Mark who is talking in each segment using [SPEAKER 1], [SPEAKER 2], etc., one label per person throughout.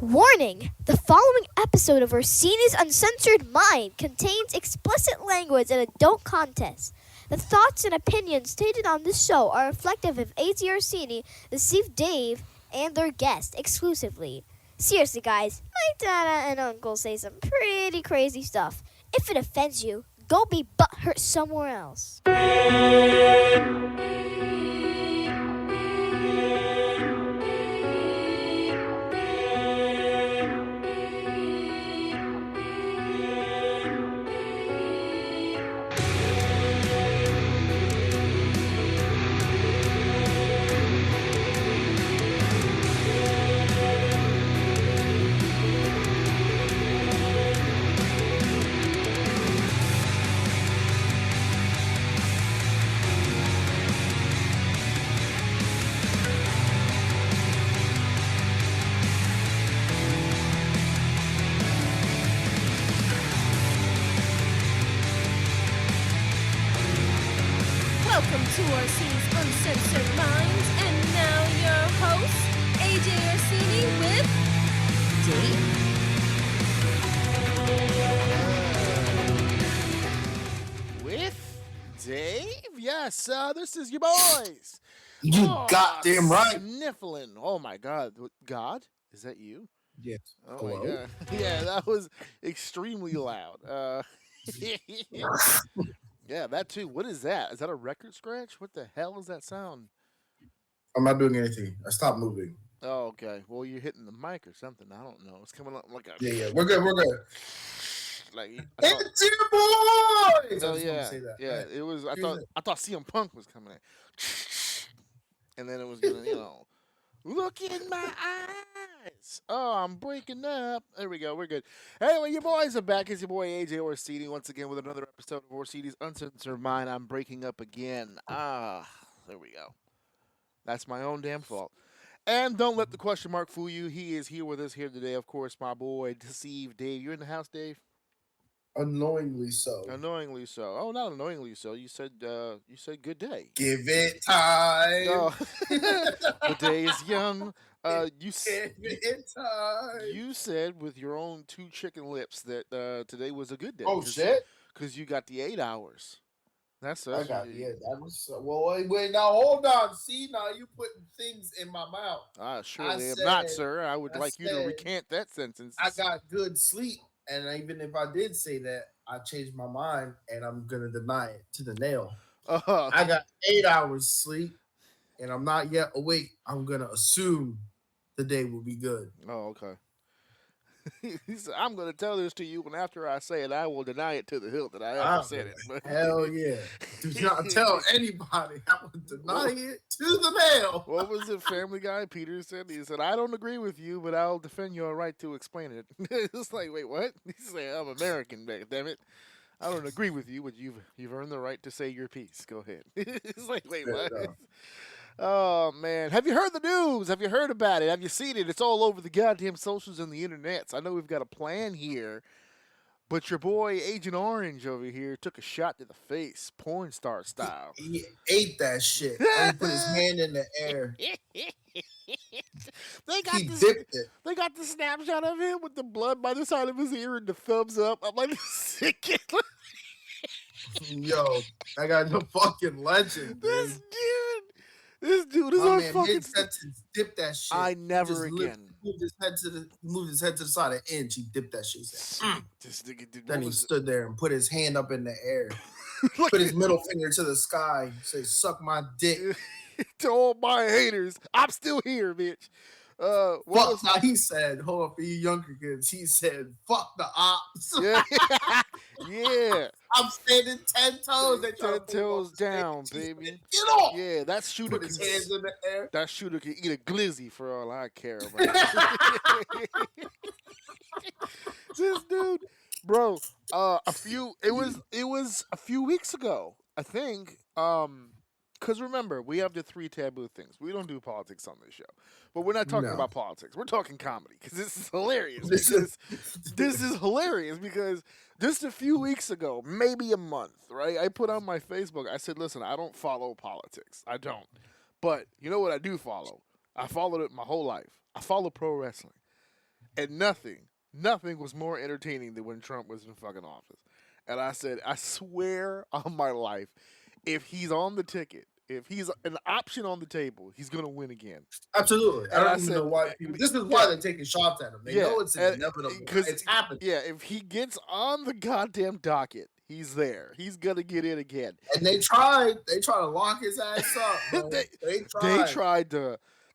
[SPEAKER 1] Warning! The following episode of Orsini's Uncensored Mind contains explicit language and adult content. The thoughts and opinions stated on this show are reflective of A.J. Orsini, the Steve Dave, and their guests exclusively. Seriously, guys, my dada and uncle say some pretty crazy stuff. If it offends you, go be butthurt somewhere else.
[SPEAKER 2] Welcome to Orsini's Uncensored Minds, and now your host, AJ Orsini with Dave.
[SPEAKER 3] With Dave? Yes, this is your boys.
[SPEAKER 4] You goddamn right.
[SPEAKER 3] Sniffling. Oh my God. God? Is that you?
[SPEAKER 4] Yes.
[SPEAKER 3] Oh
[SPEAKER 4] Hello?
[SPEAKER 3] my God. Yeah, that was extremely loud. Yeah, that too. What is that? Is that a record scratch? What the hell is that sound?
[SPEAKER 4] I'm not doing anything. I stopped moving.
[SPEAKER 3] Oh, okay. Well, you're hitting the mic or something. I don't know. It's coming up like a
[SPEAKER 4] Yeah. We're good.
[SPEAKER 3] like.
[SPEAKER 4] It's your boys.
[SPEAKER 3] Oh
[SPEAKER 4] I
[SPEAKER 3] yeah,
[SPEAKER 4] say that.
[SPEAKER 3] yeah.
[SPEAKER 4] Right.
[SPEAKER 3] It was. I thought CM Punk was coming in, and then it was gonna, look in my eyes. Oh, I'm breaking up. There we go. We're good. Anyway, your boys are back. It's your boy AJ Orsini once again with another episode of Orsini's Uncensored Mind. I'm breaking up again. There we go. That's my own damn fault. And don't let the question mark fool you. He is here with us here today. Of course, my boy, Steve Dave. You're in the house, Dave?
[SPEAKER 4] Unknowingly so.
[SPEAKER 3] Annoyingly so. Oh, not annoyingly so. You said good day.
[SPEAKER 4] Give it time.
[SPEAKER 3] Oh. The day is young.
[SPEAKER 4] Give it time.
[SPEAKER 3] You said with your own two chicken lips that today was a good day.
[SPEAKER 4] Oh shit!
[SPEAKER 3] Because you got the 8 hours. That's
[SPEAKER 4] I got that was wait now hold on. See now you putting things in my mouth.
[SPEAKER 3] Surely am not, sir. I would like you to recant that sentence.
[SPEAKER 4] I got good sleep, and even if I did say that, I changed my mind, and I'm gonna deny it to the nail. I got 8 hours sleep, and I'm not yet awake. I'm gonna assume the day will be good.
[SPEAKER 3] Oh, okay. He said, I'm going to tell this to you, and after I say it, I will deny it to the hilt that I ever said it.
[SPEAKER 4] Hell yeah. Do not tell anybody. I will deny it to the nail.
[SPEAKER 3] What was it, Family Guy? Peter said, he said, I don't agree with you, but I'll defend your right to explain it. It's like, wait, what? He said, I'm American, damn it. I don't agree with you, but you've earned the right to say your piece. Go ahead. It's like, wait, what?
[SPEAKER 4] No.
[SPEAKER 3] Oh, man. Have you heard the news? Have you heard about it? Have you seen it? It's all over the goddamn socials and the internets. I know we've got a plan here, but your boy Agent Orange over here took a shot to the face, porn star style.
[SPEAKER 4] He ate that shit. He put his hand in the air. He dipped it.
[SPEAKER 3] They got the snapshot of him with the blood by the side of his ear and the thumbs up. I'm like,
[SPEAKER 4] Yo, I got no fucking legend.
[SPEAKER 3] This dude is
[SPEAKER 4] my
[SPEAKER 3] on
[SPEAKER 4] man
[SPEAKER 3] fucking.
[SPEAKER 4] Mid-sentence dipped that shit.
[SPEAKER 3] I never again.
[SPEAKER 4] Moved his head to the side an inch. He dipped that shit. He said,
[SPEAKER 3] This nigga did.
[SPEAKER 4] Then he stood there and put his hand up in the air. Put his middle finger to the sky. Say, "Suck my dick."
[SPEAKER 3] To all my haters, I'm still here, bitch.
[SPEAKER 4] He said, hold on for you younger kids. He said, "Fuck the ops."
[SPEAKER 3] Yeah, yeah.
[SPEAKER 4] I'm standing 10 toes.
[SPEAKER 3] 10 toes down, baby.
[SPEAKER 4] Get off.
[SPEAKER 3] Yeah, that shooter
[SPEAKER 4] Put his hands in the air.
[SPEAKER 3] That shooter can eat a glizzy for all I care about. This dude, bro. It was a few weeks ago, I think. Because remember, we have the 3 taboo things. We don't do politics on this show. But we're not talking about politics. We're talking comedy because this is hilarious. This is hilarious because just a few weeks ago, maybe a month, right? I put on my Facebook, I said, listen, I don't follow politics. I don't. But you know what I do follow? I followed it my whole life. I follow pro wrestling. And nothing was more entertaining than when Trump was in fucking office. And I said, I swear on my life, if he's on the ticket, if he's an option on the table, he's gonna win again.
[SPEAKER 4] Absolutely. I
[SPEAKER 3] And
[SPEAKER 4] don't even know why people. This is why they're taking shots at him. They know it's inevitable. It's happening.
[SPEAKER 3] Yeah, if he gets on the goddamn docket, he's there. He's gonna get in again.
[SPEAKER 4] And they tried to lock his ass up. Bro.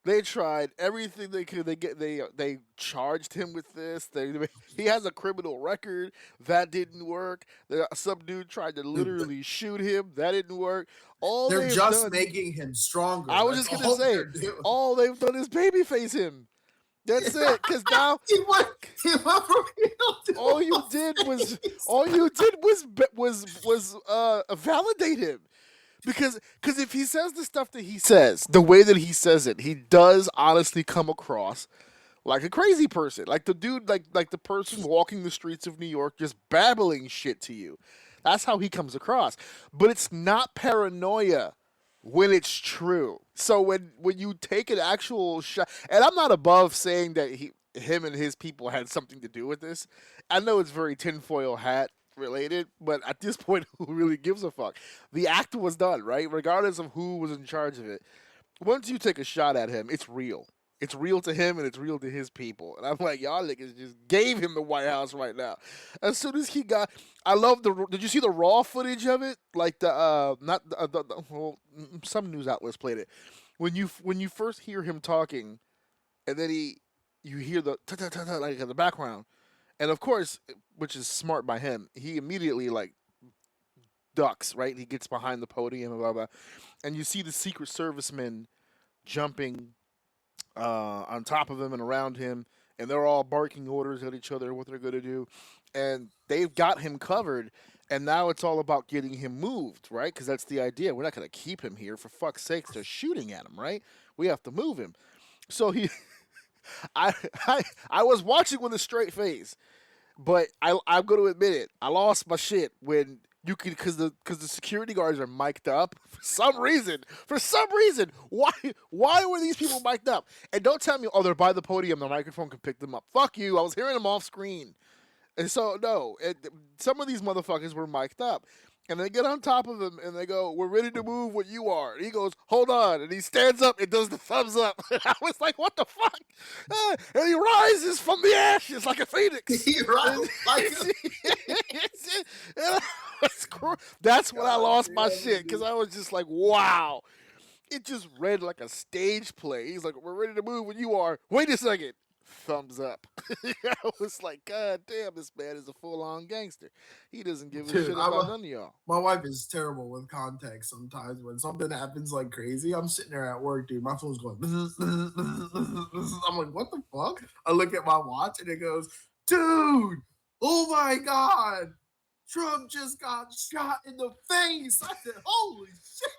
[SPEAKER 3] They tried everything they could. They charged him with this. He has a criminal record. That didn't work. Some dude tried to literally shoot him. That didn't work.
[SPEAKER 4] They're just making him stronger.
[SPEAKER 3] I was just gonna say, all they've done is babyface him. That's it. Because now all you did was validate him. Because if he says the stuff that he says, the way that he says it, he does honestly come across like a crazy person. Like the dude, like the person walking the streets of New York just babbling shit to you. That's how he comes across. But it's not paranoia when it's true. So when you take an actual shot, and I'm not above saying that him and his people had something to do with this. I know it's very tinfoil hat related, but at this point, who really gives a fuck? The act was done, right? Regardless of who was in charge of it. Once you take a shot at him, it's real. It's real to him and it's real to his people. And I'm like, y'all niggas just gave him the White House right now. As soon as he got, I love did you see the raw footage of it? Like some news outlets played it. When you first hear him talking, and then you hear the ta-ta-ta-ta like in the background. And of course, which is smart by him, he immediately like ducks, right? He gets behind the podium, blah, blah. And you see the Secret Servicemen jumping on top of him and around him, and they're all barking orders at each other, what they're going to do. And they've got him covered, and now it's all about getting him moved, right? Because that's the idea. We're not going to keep him here. For fuck's sakes, they're shooting at him, right? We have to move him. So I was watching with a straight face, but I'm going to admit it. I lost my shit when you could, because the security guards are mic'd up for some reason. Why were these people mic'd up? And don't tell me, oh, they're by the podium. The microphone can pick them up. Fuck you. I was hearing them off screen. And so no, some of these motherfuckers were mic'd up. And they get on top of him and they go, "We're ready to move when you are." And he goes, "Hold on." And he stands up and does the thumbs up. And I was like, what the fuck? And he rises from the ashes like a phoenix.
[SPEAKER 4] He rises like
[SPEAKER 3] That's when I lost my shit, because I was just like, wow. It just read like a stage play. He's like, "We're ready to move when you are. Wait a second." Thumbs up. I was like, God damn, this man is a full-on gangster. He doesn't give a shit about none of y'all.
[SPEAKER 4] My wife is terrible with context sometimes. When something happens like crazy, I'm sitting there at work, dude. My phone's going. I'm like, what the fuck? I look at my watch and it goes, dude, oh my God. Trump just got shot in the face. I said, holy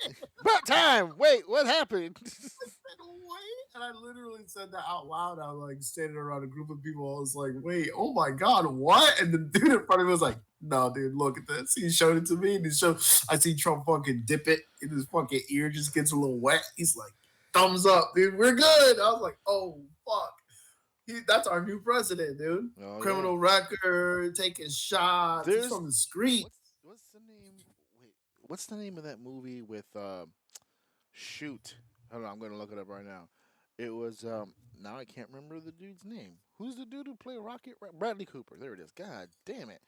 [SPEAKER 4] shit.
[SPEAKER 3] About time. Wait, what happened?
[SPEAKER 4] I said, wait. And I literally said that out loud. I was like standing around a group of people. I was like, wait, oh my God, what? And the dude in front of me was like, no, dude, look at this. He showed it to me. And I see Trump fucking dip it in his fucking ear, just gets a little wet. He's like, thumbs up, dude. We're good. I was like, oh, fuck. That's our new president, dude. Oh, criminal record, taking shots. He's from the street.
[SPEAKER 3] What's the name? Wait, what's the name of that movie with shoot? I don't know. I'm gonna look it up right now. It was now I can't remember the dude's name. Who's the dude who played Rocket? Bradley Cooper. There it is. God damn it,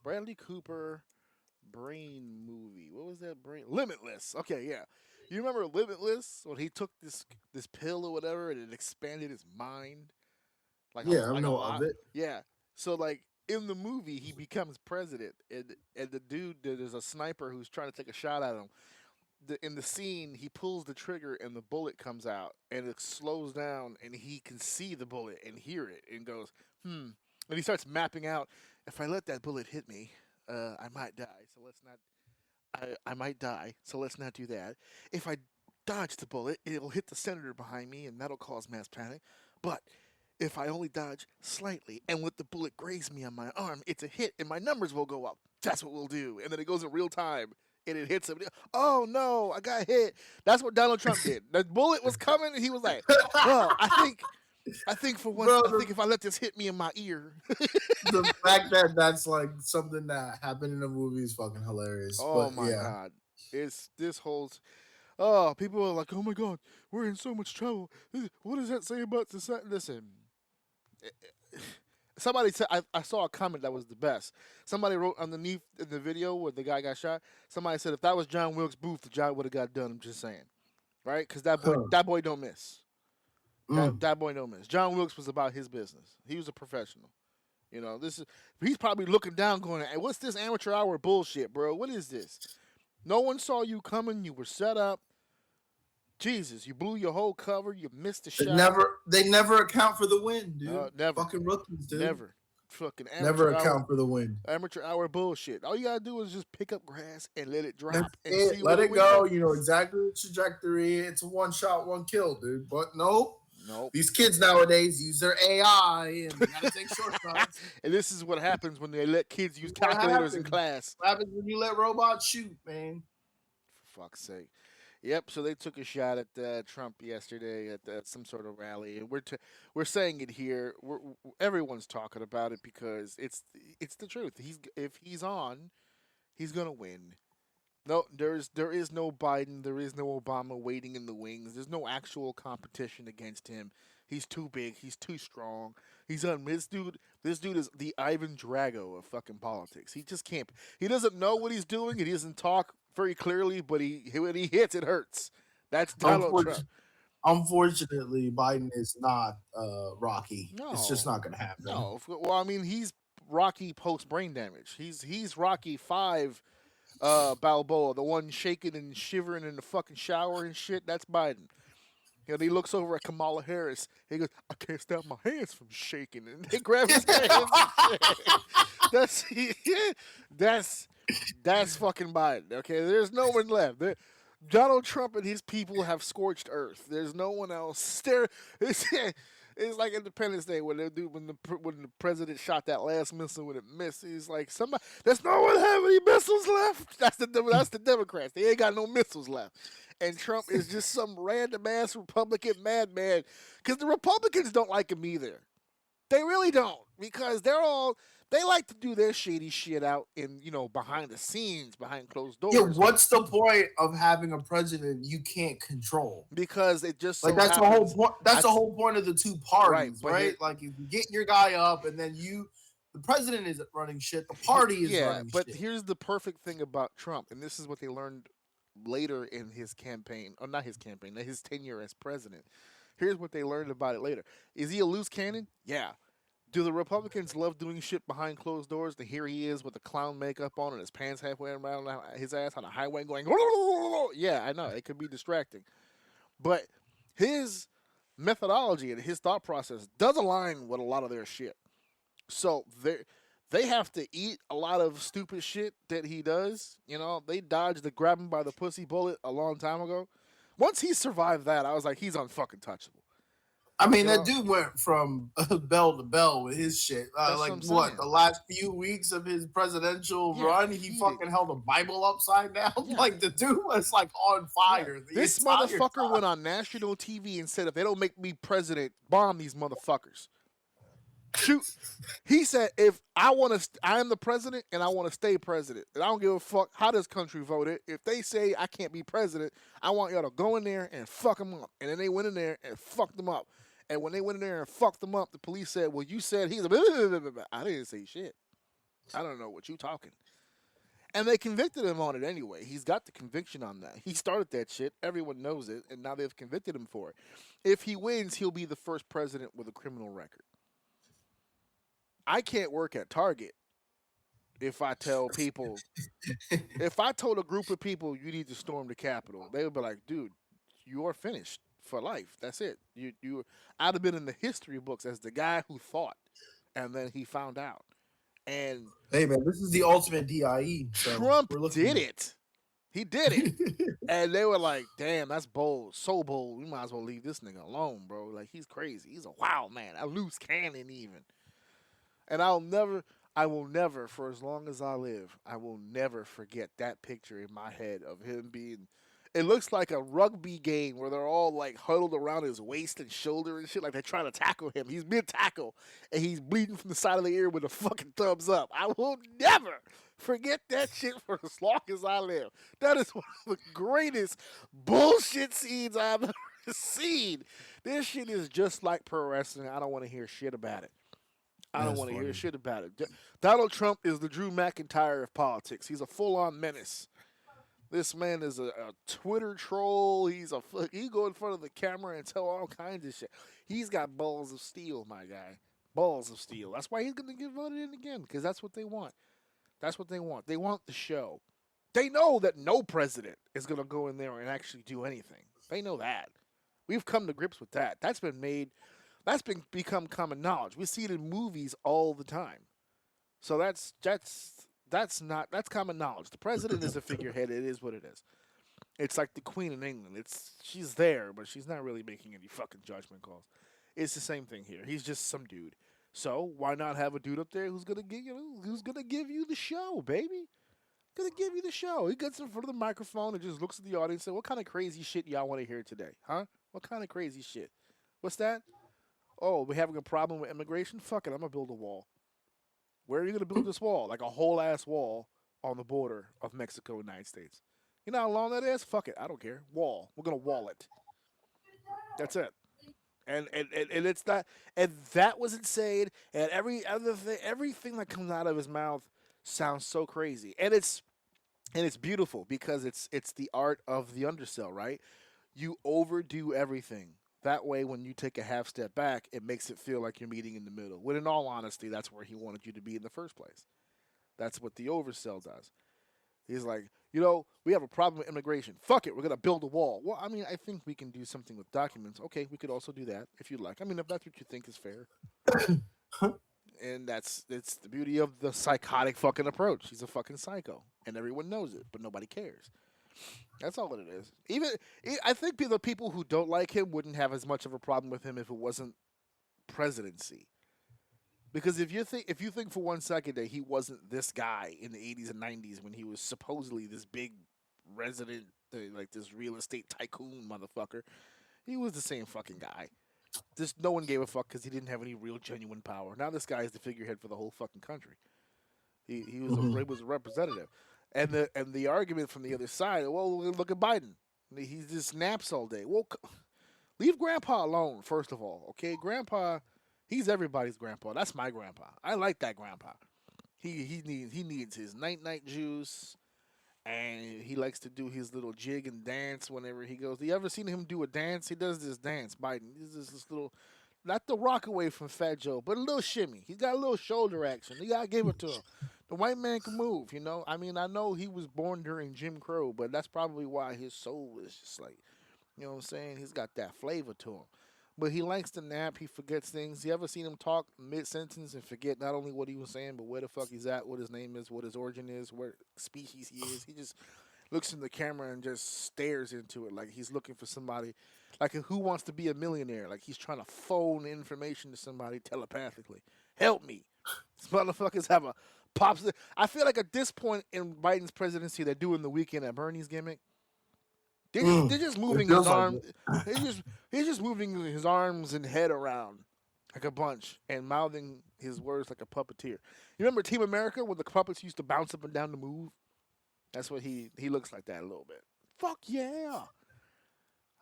[SPEAKER 3] Bradley Cooper. Brain movie. What was that? Limitless. Okay, yeah. You remember Limitless when he took this pill or whatever and it expanded his mind?
[SPEAKER 4] Like, yeah, I know of it.
[SPEAKER 3] Yeah. So like in the movie, he becomes president, and the dude, there's a sniper who's trying to take a shot at him. In the scene, he pulls the trigger and the bullet comes out, and it slows down, and he can see the bullet and hear it, and goes, And he starts mapping out. If I let that bullet hit me, I might die. So let's not. I might die. So let's not do that. If I dodge the bullet, it'll hit the senator behind me, and that'll cause mass panic. But if I only dodge slightly and let the bullet graze me on my arm, it's a hit and my numbers will go up. That's what we'll do. And then it goes in real time and it hits him. Oh no, I got hit. That's what Donald Trump did. The bullet was coming and he was like, well, I think I think for once,
[SPEAKER 4] Bro,
[SPEAKER 3] I think if I let this hit me in my ear.
[SPEAKER 4] the fact that that's like something that happened in the movie is fucking hilarious.
[SPEAKER 3] Oh
[SPEAKER 4] But
[SPEAKER 3] my
[SPEAKER 4] yeah,
[SPEAKER 3] God. It's this whole. Oh, people are like, oh my God, we're in so much trouble. What does that say about society? Listen, somebody said, I saw a comment that was the best. Somebody wrote underneath in the video where the guy got shot. Somebody said if that was John Wilkes Booth, the job would have got done. I'm just saying, right? Because
[SPEAKER 4] huh.
[SPEAKER 3] that boy don't miss.
[SPEAKER 4] Mm.
[SPEAKER 3] That boy don't miss. John Wilkes was about his business. He was a professional. You know, this is he's probably looking down, going, "Hey, what's this amateur hour bullshit, bro? What is this? No one saw you coming. You were set up. Jesus, you blew your whole cover. You missed the shot.
[SPEAKER 4] They never account for the wind, dude.
[SPEAKER 3] Never,
[SPEAKER 4] Fucking rookies, dude.
[SPEAKER 3] never. Fucking
[SPEAKER 4] Never account for the wind.
[SPEAKER 3] amateur hour bullshit. All you gotta do is just pick up grass and let it drop
[SPEAKER 4] That's
[SPEAKER 3] and
[SPEAKER 4] it.
[SPEAKER 3] see
[SPEAKER 4] Let
[SPEAKER 3] where
[SPEAKER 4] it
[SPEAKER 3] the wind
[SPEAKER 4] go.
[SPEAKER 3] goes.
[SPEAKER 4] You know exactly the trajectory. It's a one shot, one kill, dude. But nope.
[SPEAKER 3] Nope.
[SPEAKER 4] These kids nowadays use their AI and they gotta take shortcuts.
[SPEAKER 3] And this is what happens when they let kids use
[SPEAKER 4] What
[SPEAKER 3] calculators in
[SPEAKER 4] happens?
[SPEAKER 3] class.
[SPEAKER 4] What happens when you let robots shoot, man?
[SPEAKER 3] For fuck's sake. Yep. So they took a shot at Trump yesterday at some sort of rally, and we're saying it here. Everyone's talking about it because it's the truth. If he's on, he's gonna win. No, there is no Biden, there is no Obama waiting in the wings. There's no actual competition against him. He's too big. He's too strong. He's on this dude. This dude is the Ivan Drago of fucking politics. He just can't. He doesn't know what he's doing. He doesn't talk very clearly, but when he hits, it hurts. That's Donald Trump.
[SPEAKER 4] Unfortunately, Biden is not Rocky. It's just
[SPEAKER 3] No,
[SPEAKER 4] not gonna happen.
[SPEAKER 3] no. Well, I mean, he's Rocky post brain damage. He's Rocky 5 Balboa, the one shaking and shivering in the fucking shower and shit. That's Biden. You know, he looks over at Kamala Harris. He goes, "I can't stop my hands from shaking," and they grab his hands. And shit. That's fucking Biden. Okay, there's no one left. Donald Trump and his people have scorched earth. There's no one else. It's like Independence Day when the president shot that last missile when it missed. He's like, somebody, there's no one have any missiles left. That's the Democrats. They ain't got no missiles left. And Trump is just some random ass Republican madman. Because the Republicans don't like him either. They really don't, because they like to do their shady shit out in, behind the scenes, behind closed doors.
[SPEAKER 4] Yeah, what's the point of having a president you can't control?
[SPEAKER 3] Because it just
[SPEAKER 4] like that's
[SPEAKER 3] happens,
[SPEAKER 4] the whole point. That's the whole point of the two parties, right? Like if you get your guy up, and then the president isn't running shit, the party is running shit.
[SPEAKER 3] But here's the perfect thing about Trump, and this is what they learned later in his campaign, or not his campaign, his tenure as president. Here's what they learned about it later. Is he a loose cannon? Yeah. Do the Republicans love doing shit behind closed doors? To here he is with the clown makeup on and his pants halfway around his ass on a highway going, yeah, I know. It could be distracting. But his methodology and his thought process does align with a lot of their shit. So they have to eat a lot of stupid shit that he does. They dodged the grab him by the pussy bullet a long time ago. Once he survived that, I was like, he's unfucking touchable.
[SPEAKER 4] I mean, that dude went from bell to bell with his shit. The last few weeks of his presidential run, he fucking held a Bible upside down. Yeah. Like, the dude was, like, on fire. Yeah.
[SPEAKER 3] This motherfucker went on national TV and said, if they don't make me president, bomb these motherfuckers. Shoot. He said, if I am the president and I want to stay president. And I don't give a fuck how this country voted. If they say I can't be president, I want y'all to go in there and fuck them up. And then they went in there and fucked them up. And when they went in there and fucked them up, the police said, well, you said he's I didn't say shit. I don't know what you talking. And they convicted him on it anyway. He's got the conviction on that. He started that shit. Everyone knows it. And now they've convicted him for it. If he wins, he'll be the first president with a criminal record. I can't work at Target if I told a group of people you need to storm the Capitol, they would be like, dude, you are finished for life. That's it. I'd have been in the history books as the guy who fought, and then he found out. And
[SPEAKER 4] hey, man, this is the ultimate DIE.
[SPEAKER 3] So Trump did it. He did it. And they were like, damn, that's bold. So bold. We might as well leave this nigga alone, bro. Like, he's crazy. He's a wild man. A loose cannon even. And I will never, for as long as I live, I will never forget that picture in my head of him being It looks like a rugby game where they're all like huddled around his waist and shoulder and shit, like they're trying to tackle him. He's mid tackle and he's bleeding from the side of the ear with a fucking thumbs up. I will never forget that shit for as long as I live. That is one of the greatest bullshit scenes I've ever seen. This shit is just like pro wrestling. I don't want to hear shit about it. I don't
[SPEAKER 4] That's
[SPEAKER 3] want to hear
[SPEAKER 4] funny.
[SPEAKER 3] shit about it. Donald Trump is the Drew McIntyre of politics. He's a full on menace. This man is a Twitter troll. He go in front of the camera and tell all kinds of shit. He's got balls of steel, my guy. Balls of steel. That's why he's gonna get voted in again, because that's what they want. That's what they want. They want the show. They know that no president is gonna go in there and actually do anything. They know that. We've come to grips with that. That's been made. That's become common knowledge. We see it in movies all the time. So that's common knowledge. The president is a figurehead. It is what it is. It's like the Queen in England. She's there, but she's not really making any fucking judgment calls. It's the same thing here. He's just some dude. So why not have a dude up there who's gonna give you the show, baby? Gonna give you the show. He gets in front of the microphone and just looks at the audience and say, "What kind of crazy shit y'all want to hear today, huh? What kind of crazy shit? What's that? Oh, we're having a problem with immigration? Fuck it, I'm gonna build a wall. Where are you gonna build this wall? Like a whole ass wall on the border of Mexico and United States. You know how long that is? Fuck it, I don't care. Wall. We're gonna wall it. That's it. And it's that, and that was insane. And every other thing, everything that comes out of his mouth sounds so crazy. And it's beautiful because it's the art of the undersell, right? You overdo everything. That way, when you take a half step back, it makes it feel like you're meeting in the middle. When, in all honesty, that's where he wanted you to be in the first place. That's what the oversell does. He's like, we have a problem with immigration. Fuck it, we're gonna build a wall. Well, I mean, I think we can do something with documents. Okay, we could also do that if you'd like. I mean, if that's what you think is fair. And it's the beauty of the psychotic fucking approach. He's a fucking psycho, and everyone knows it, but nobody cares. That's all that it is. I think the people who don't like him wouldn't have as much of a problem with him if it wasn't presidency. Because if you think for 1 second that he wasn't this guy in the 80s and 90s when he was supposedly this big resident, like this real estate tycoon motherfucker, he was the same fucking guy. Just no one gave a fuck because he didn't have any real genuine power. Now this guy is the figurehead for the whole fucking country. He was a representative, and the argument from the other side. Well, look at Biden. He just naps all day. Well, leave Grandpa alone. First of all, okay, Grandpa. He's everybody's grandpa. That's my grandpa. I like that grandpa. He needs his night juice, and he likes to do his little jig and dance whenever he goes. You ever seen him do a dance? He does this dance, Biden. This little, not the rock away from Fat Joe, but a little shimmy. He's got a little shoulder action. You gotta give it to him. The white man can move, I mean, I know he was born during Jim Crow, but that's probably why his soul is just like, you know what I'm saying? He's got that flavor to him. But he likes to nap. He forgets things. You ever seen him talk mid-sentence and forget not only what he was saying, but where the fuck he's at, what his name is, what his origin is, what species he is? He just looks in the camera and just stares into it like he's looking for somebody. Like Who Wants to Be a Millionaire? Like he's trying to phone information to somebody telepathically. Help me. These motherfuckers have a pops. I feel like at this point in Biden's presidency, they're doing the Weekend at Bernie's gimmick. They're just moving his arm. He's just moving his arms and head around like a bunch and mouthing his words like a puppeteer. You remember Team America when the puppets used to bounce up and down to move? That's what he looks like that a little bit. Fuck yeah!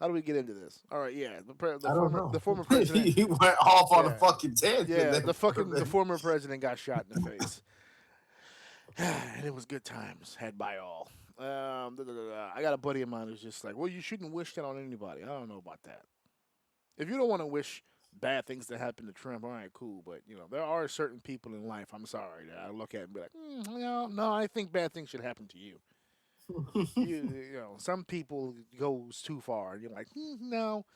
[SPEAKER 3] How do we get into this? All right, yeah, the former president.
[SPEAKER 4] He went off on a fucking tangent.
[SPEAKER 3] Yeah, the former president got shot in the face, and it was good times had by all. I got a buddy of mine who's just like, well, you shouldn't wish that on anybody. I don't know about that. If you don't want to wish bad things to happen to Trump, all right, cool. But, there are certain people in life, I'm sorry, that I look at and be like, no, I think bad things should happen to you. Some people goes too far. And you're like, no.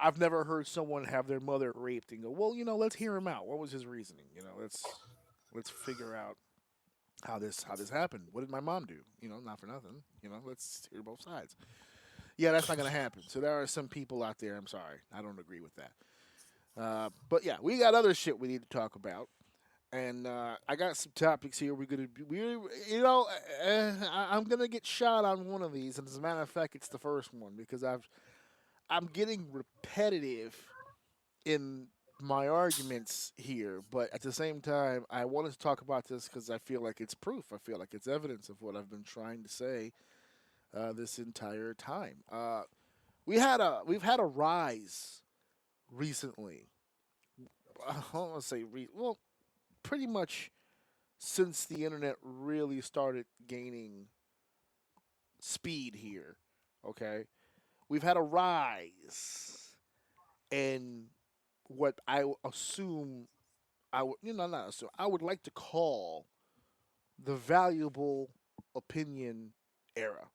[SPEAKER 3] I've never heard someone have their mother raped and go, well, let's hear him out. What was his reasoning? Let's figure out how this happened. What did my mom do? Not for nothing. Let's hear both sides. Yeah, that's not going to happen. So there are some people out there, I'm sorry, I don't agree with that. But yeah, we got other shit we need to talk about. And I got some topics here. I'm gonna get shot on one of these, and as a matter of fact, it's the first one because I'm getting repetitive in my arguments here, but at the same time, I wanted to talk about this because I feel like it's proof. I feel like it's evidence of what I've been trying to say this entire time. We've had a rise recently. I don't want to say well, pretty much since the internet really started gaining speed here. Okay, we've had a rise in what I assume I would, not assume, I would like to call the valuable opinion era.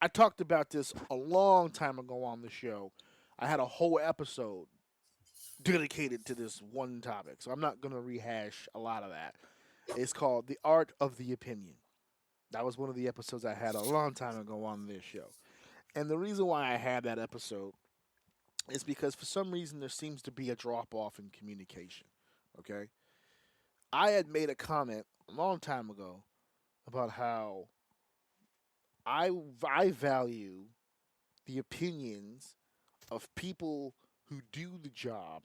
[SPEAKER 3] I talked about this a long time ago on the show. I had a whole episode dedicated to this one topic, so I'm not going to rehash a lot of that. It's called The Art of the Opinion. That was one of the episodes I had a long time ago on this show. And the reason why I had that episode is because for some reason there seems to be a drop off in communication. Okay? I had made a comment a long time ago about how I value the opinions of people who do the job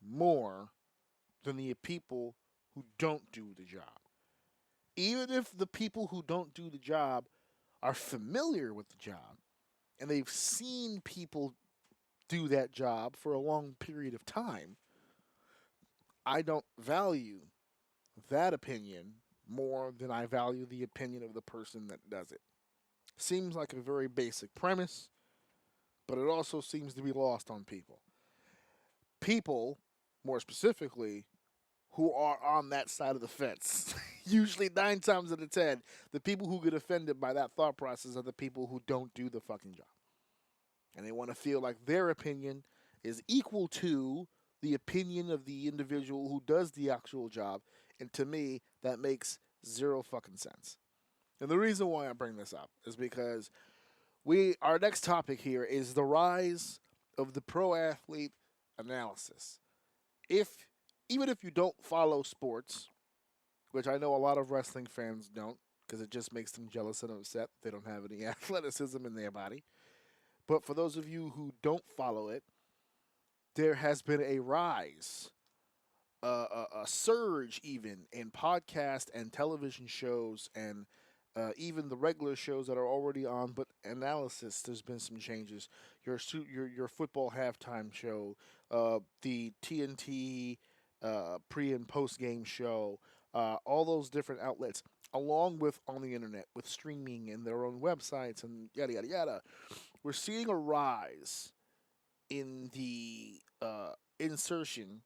[SPEAKER 3] more than the people who don't do the job. Even if the people who don't do the job are familiar with the job and they've seen people do that job for a long period of time, I don't value that opinion more than I value the opinion of the person that does it. Seems like a very basic premise, but it also seems to be lost on people. People, more specifically, who are on that side of the fence. Usually, 9 times out of 10, the people who get offended by that thought process are the people who don't do the fucking job. And they want to feel like their opinion is equal to the opinion of the individual who does the actual job. And to me, that makes zero fucking sense. And the reason why I bring this up is because our next topic here is the rise of the pro athlete analysis. If Even if you don't follow sports, which I know a lot of wrestling fans don't, because it just makes them jealous and upset. They don't have any athleticism in their body. But for those of you who don't follow it, there has been a rise, a surge even in podcast and television shows and even the regular shows that are already on, but analysis. There's been some changes. Your football halftime show, the TNT pre and post game show, all those different outlets, along with on the internet with streaming and their own websites and yada yada yada. We're seeing a rise in the insertion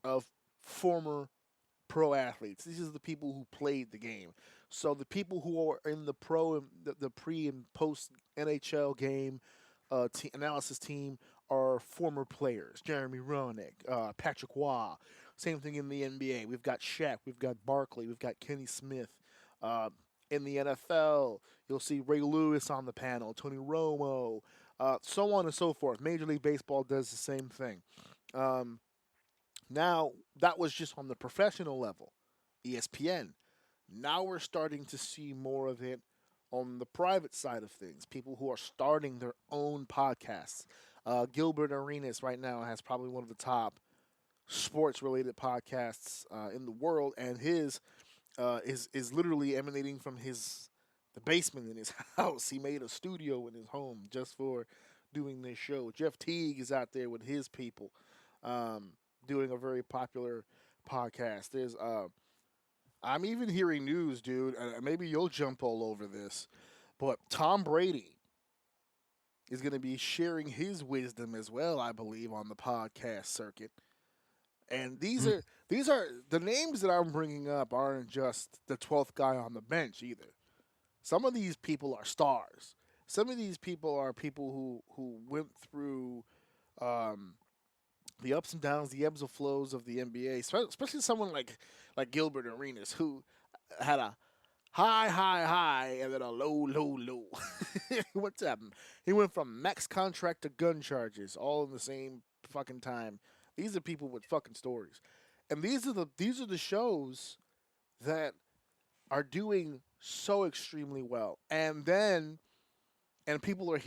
[SPEAKER 3] of former pro athletes. These are the people who played the game. So the people who are in the the pre and post NHL game analysis team are former players. Jeremy Roenick, Patrick Waugh. Same thing in the NBA. We've got Shaq, we've got Barkley, we've got Kenny Smith. In the NFL, you'll see Ray Lewis on the panel, Tony Romo, so on and so forth. Major League Baseball does the same thing. Um, Now, that was just on the professional level, ESPN. Now we're starting to see more of it on the private side of things. People who are starting their own podcasts. Gilbert Arenas right now has probably one of the top sports related podcasts in the world, and his is literally emanating from the basement in his house. He made a studio in his home just for doing this show. Jeff Teague is out there with his people. Doing a very popular podcast. I'm even hearing news, dude. Maybe you'll jump all over this, but Tom Brady is going to be sharing his wisdom as well, I believe, on the podcast circuit. And these are the names that I'm bringing up aren't just the 12th guy on the bench either. Some of these people are stars. Some of these people are people who went through the ups and downs, the ebbs and flows of the NBA, especially someone like Gilbert Arenas, who had a high, and then a low. What's happened? He went from max contract to gun charges, all in the same fucking time. These are people with fucking stories. And these are the shows that are doing so extremely well. And people are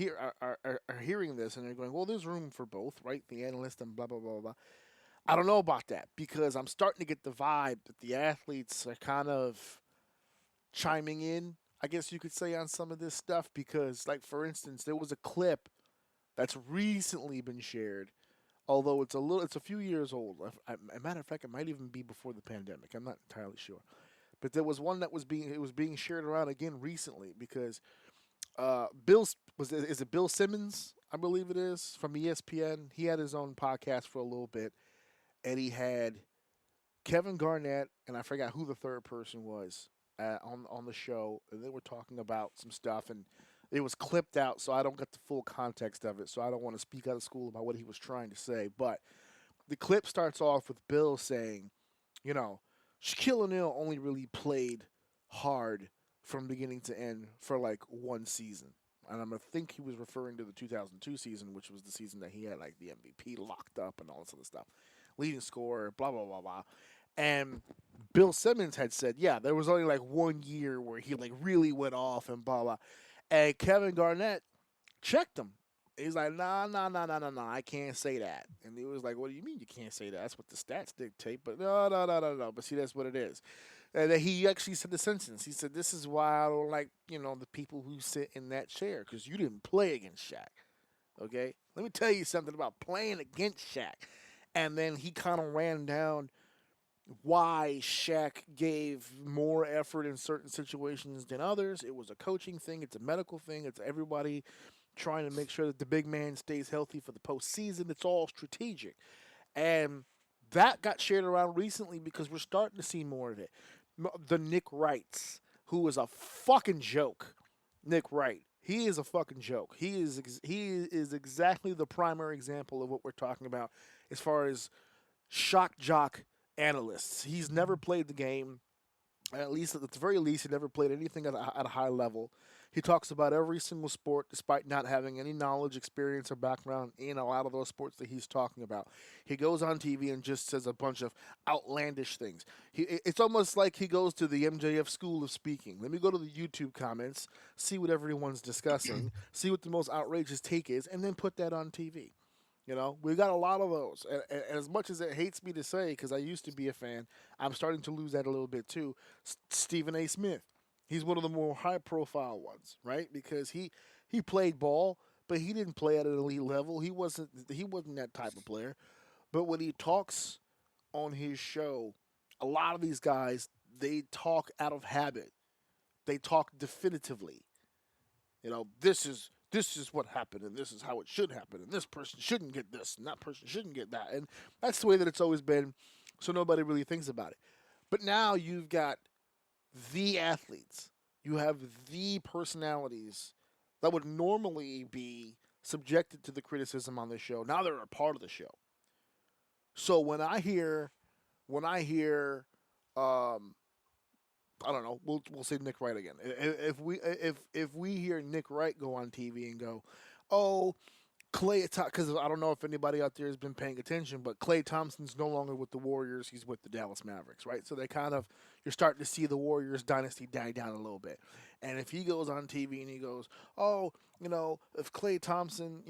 [SPEAKER 3] hearing this and they're going, well, there's room for both, right? The analyst and blah blah blah blah. I don't know about that because I'm starting to get the vibe that the athletes are kind of chiming in, I guess you could say, on some of this stuff. Because, like, for instance, there was a clip that's recently been shared, although it's a few years old. A matter of fact, it might even be before the pandemic. I'm not entirely sure, but there was one that was being shared around again recently because is it Bill Simmons? I believe it is, from ESPN. He had his own podcast for a little bit, and he had Kevin Garnett, and I forgot who the third person was on the show, and they were talking about some stuff, and it was clipped out, so I don't get the full context of it, so I don't want to speak out of school about what he was trying to say. But the clip starts off with Bill saying, you know, Shaquille O'Neal only really played hard from beginning to end for like one season. And I'm gonna think he was referring to the 2002 season, which was the season that he had like the MVP locked up and all this other stuff, leading scorer, blah blah blah blah. And Bill Simmons had said, yeah, there was only like 1 year where he like really went off and blah blah. And Kevin Garnett checked him. He's like, nah, nah, nah, nah, nah, nah, I can't say that. And he was like, what do you mean you can't say that? That's what the stats dictate. But no, no, no, no, no. But see, that's what it is. And then he actually said the sentence. He said, this is why I don't like, the people who sit in that chair, because you didn't play against Shaq. Okay? Let me tell you something about playing against Shaq. And then he kind of ran down why Shaq gave more effort in certain situations than others. It was a coaching thing. It's a medical thing. It's everybody trying to make sure that the big man stays healthy for the postseason. It's all strategic. And that got shared around recently because we're starting to see more of it. The Nick Wrights, who is a fucking joke. Nick Wright. He is a fucking joke. He is exactly the primary example of what we're talking about as far as shock jock analysts. He's never played the game. At the very least, he never played anything at a high level. He talks about every single sport despite not having any knowledge, experience, or background in a lot of those sports that he's talking about. He goes on TV and just says a bunch of outlandish things. It's almost like he goes to the MJF school of speaking. Let me go to the YouTube comments, see what everyone's discussing, see what the most outrageous take is, and then put that on TV. We got a lot of those. And as much as it hates me to say, because I used to be a fan, I'm starting to lose that a little bit too. Stephen A. Smith. He's one of the more high-profile ones, right? Because he played ball, but he didn't play at an elite level. He wasn't that type of player. But when he talks on his show, a lot of these guys, they talk out of habit. They talk definitively. This is what happened, and this is how it should happen, and this person shouldn't get this, and that person shouldn't get that, and that's the way that it's always been. So nobody really thinks about it. But now you've got the athletes, you have the personalities that would normally be subjected to the criticism on this show. Now they're a part of the show. So when I hear, I don't know. We'll say Nick Wright again. If we hear Nick Wright go on TV and go, oh, because I don't know if anybody out there has been paying attention, but Klay Thompson's no longer with the Warriors. He's with the Dallas Mavericks, right? So you're starting to see the Warriors dynasty die down a little bit. And if he goes on TV and he goes, oh, if Klay Thompson,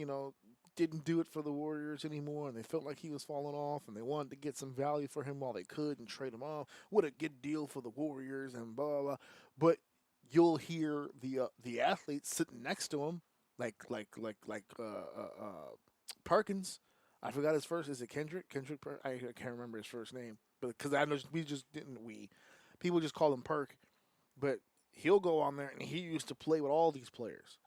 [SPEAKER 3] didn't do it for the Warriors anymore, and they felt like he was falling off, and they wanted to get some value for him while they could and trade him off. What a good deal for the Warriors and blah blah. But you'll hear the athletes sitting next to him, like Perkins. I forgot his first. Is it Kendrick? I can't remember his first name, but because I know we just didn't people just call him Perk, but he'll go on there and he used to play with all these players.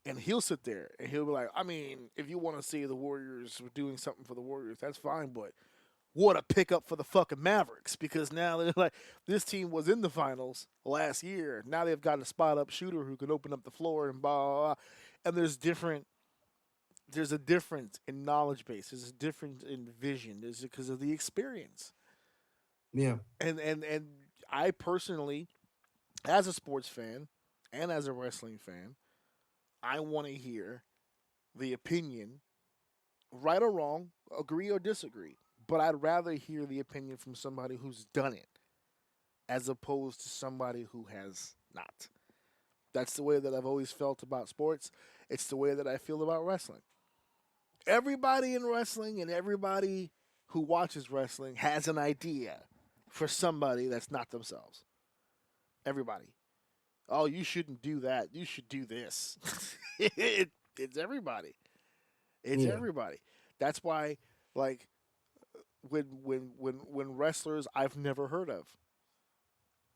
[SPEAKER 3] And he'll sit there and he'll be like, I mean, if you want to see the Warriors doing something for the Warriors, that's fine. But what a pickup for the fucking Mavericks, because now they're like, this team was in the finals last year. Now they've got a spot up shooter who can open up the floor and blah, blah, blah. And there's a difference in knowledge base. There's a difference in vision. There's because of the experience.
[SPEAKER 4] Yeah.
[SPEAKER 3] And I personally, as a sports fan and as a wrestling fan, I want to hear the opinion, right or wrong, agree or disagree, but I'd rather hear the opinion from somebody who's done it as opposed to somebody who has not. That's the way that I've always felt about sports. It's the way that I feel about wrestling. Everybody in wrestling and everybody who watches wrestling has an idea for somebody that's not themselves. Everybody. Oh, you shouldn't do that. You should do this. It's everybody. It's
[SPEAKER 4] Yeah.
[SPEAKER 3] everybody. That's why, like, when wrestlers I've never heard of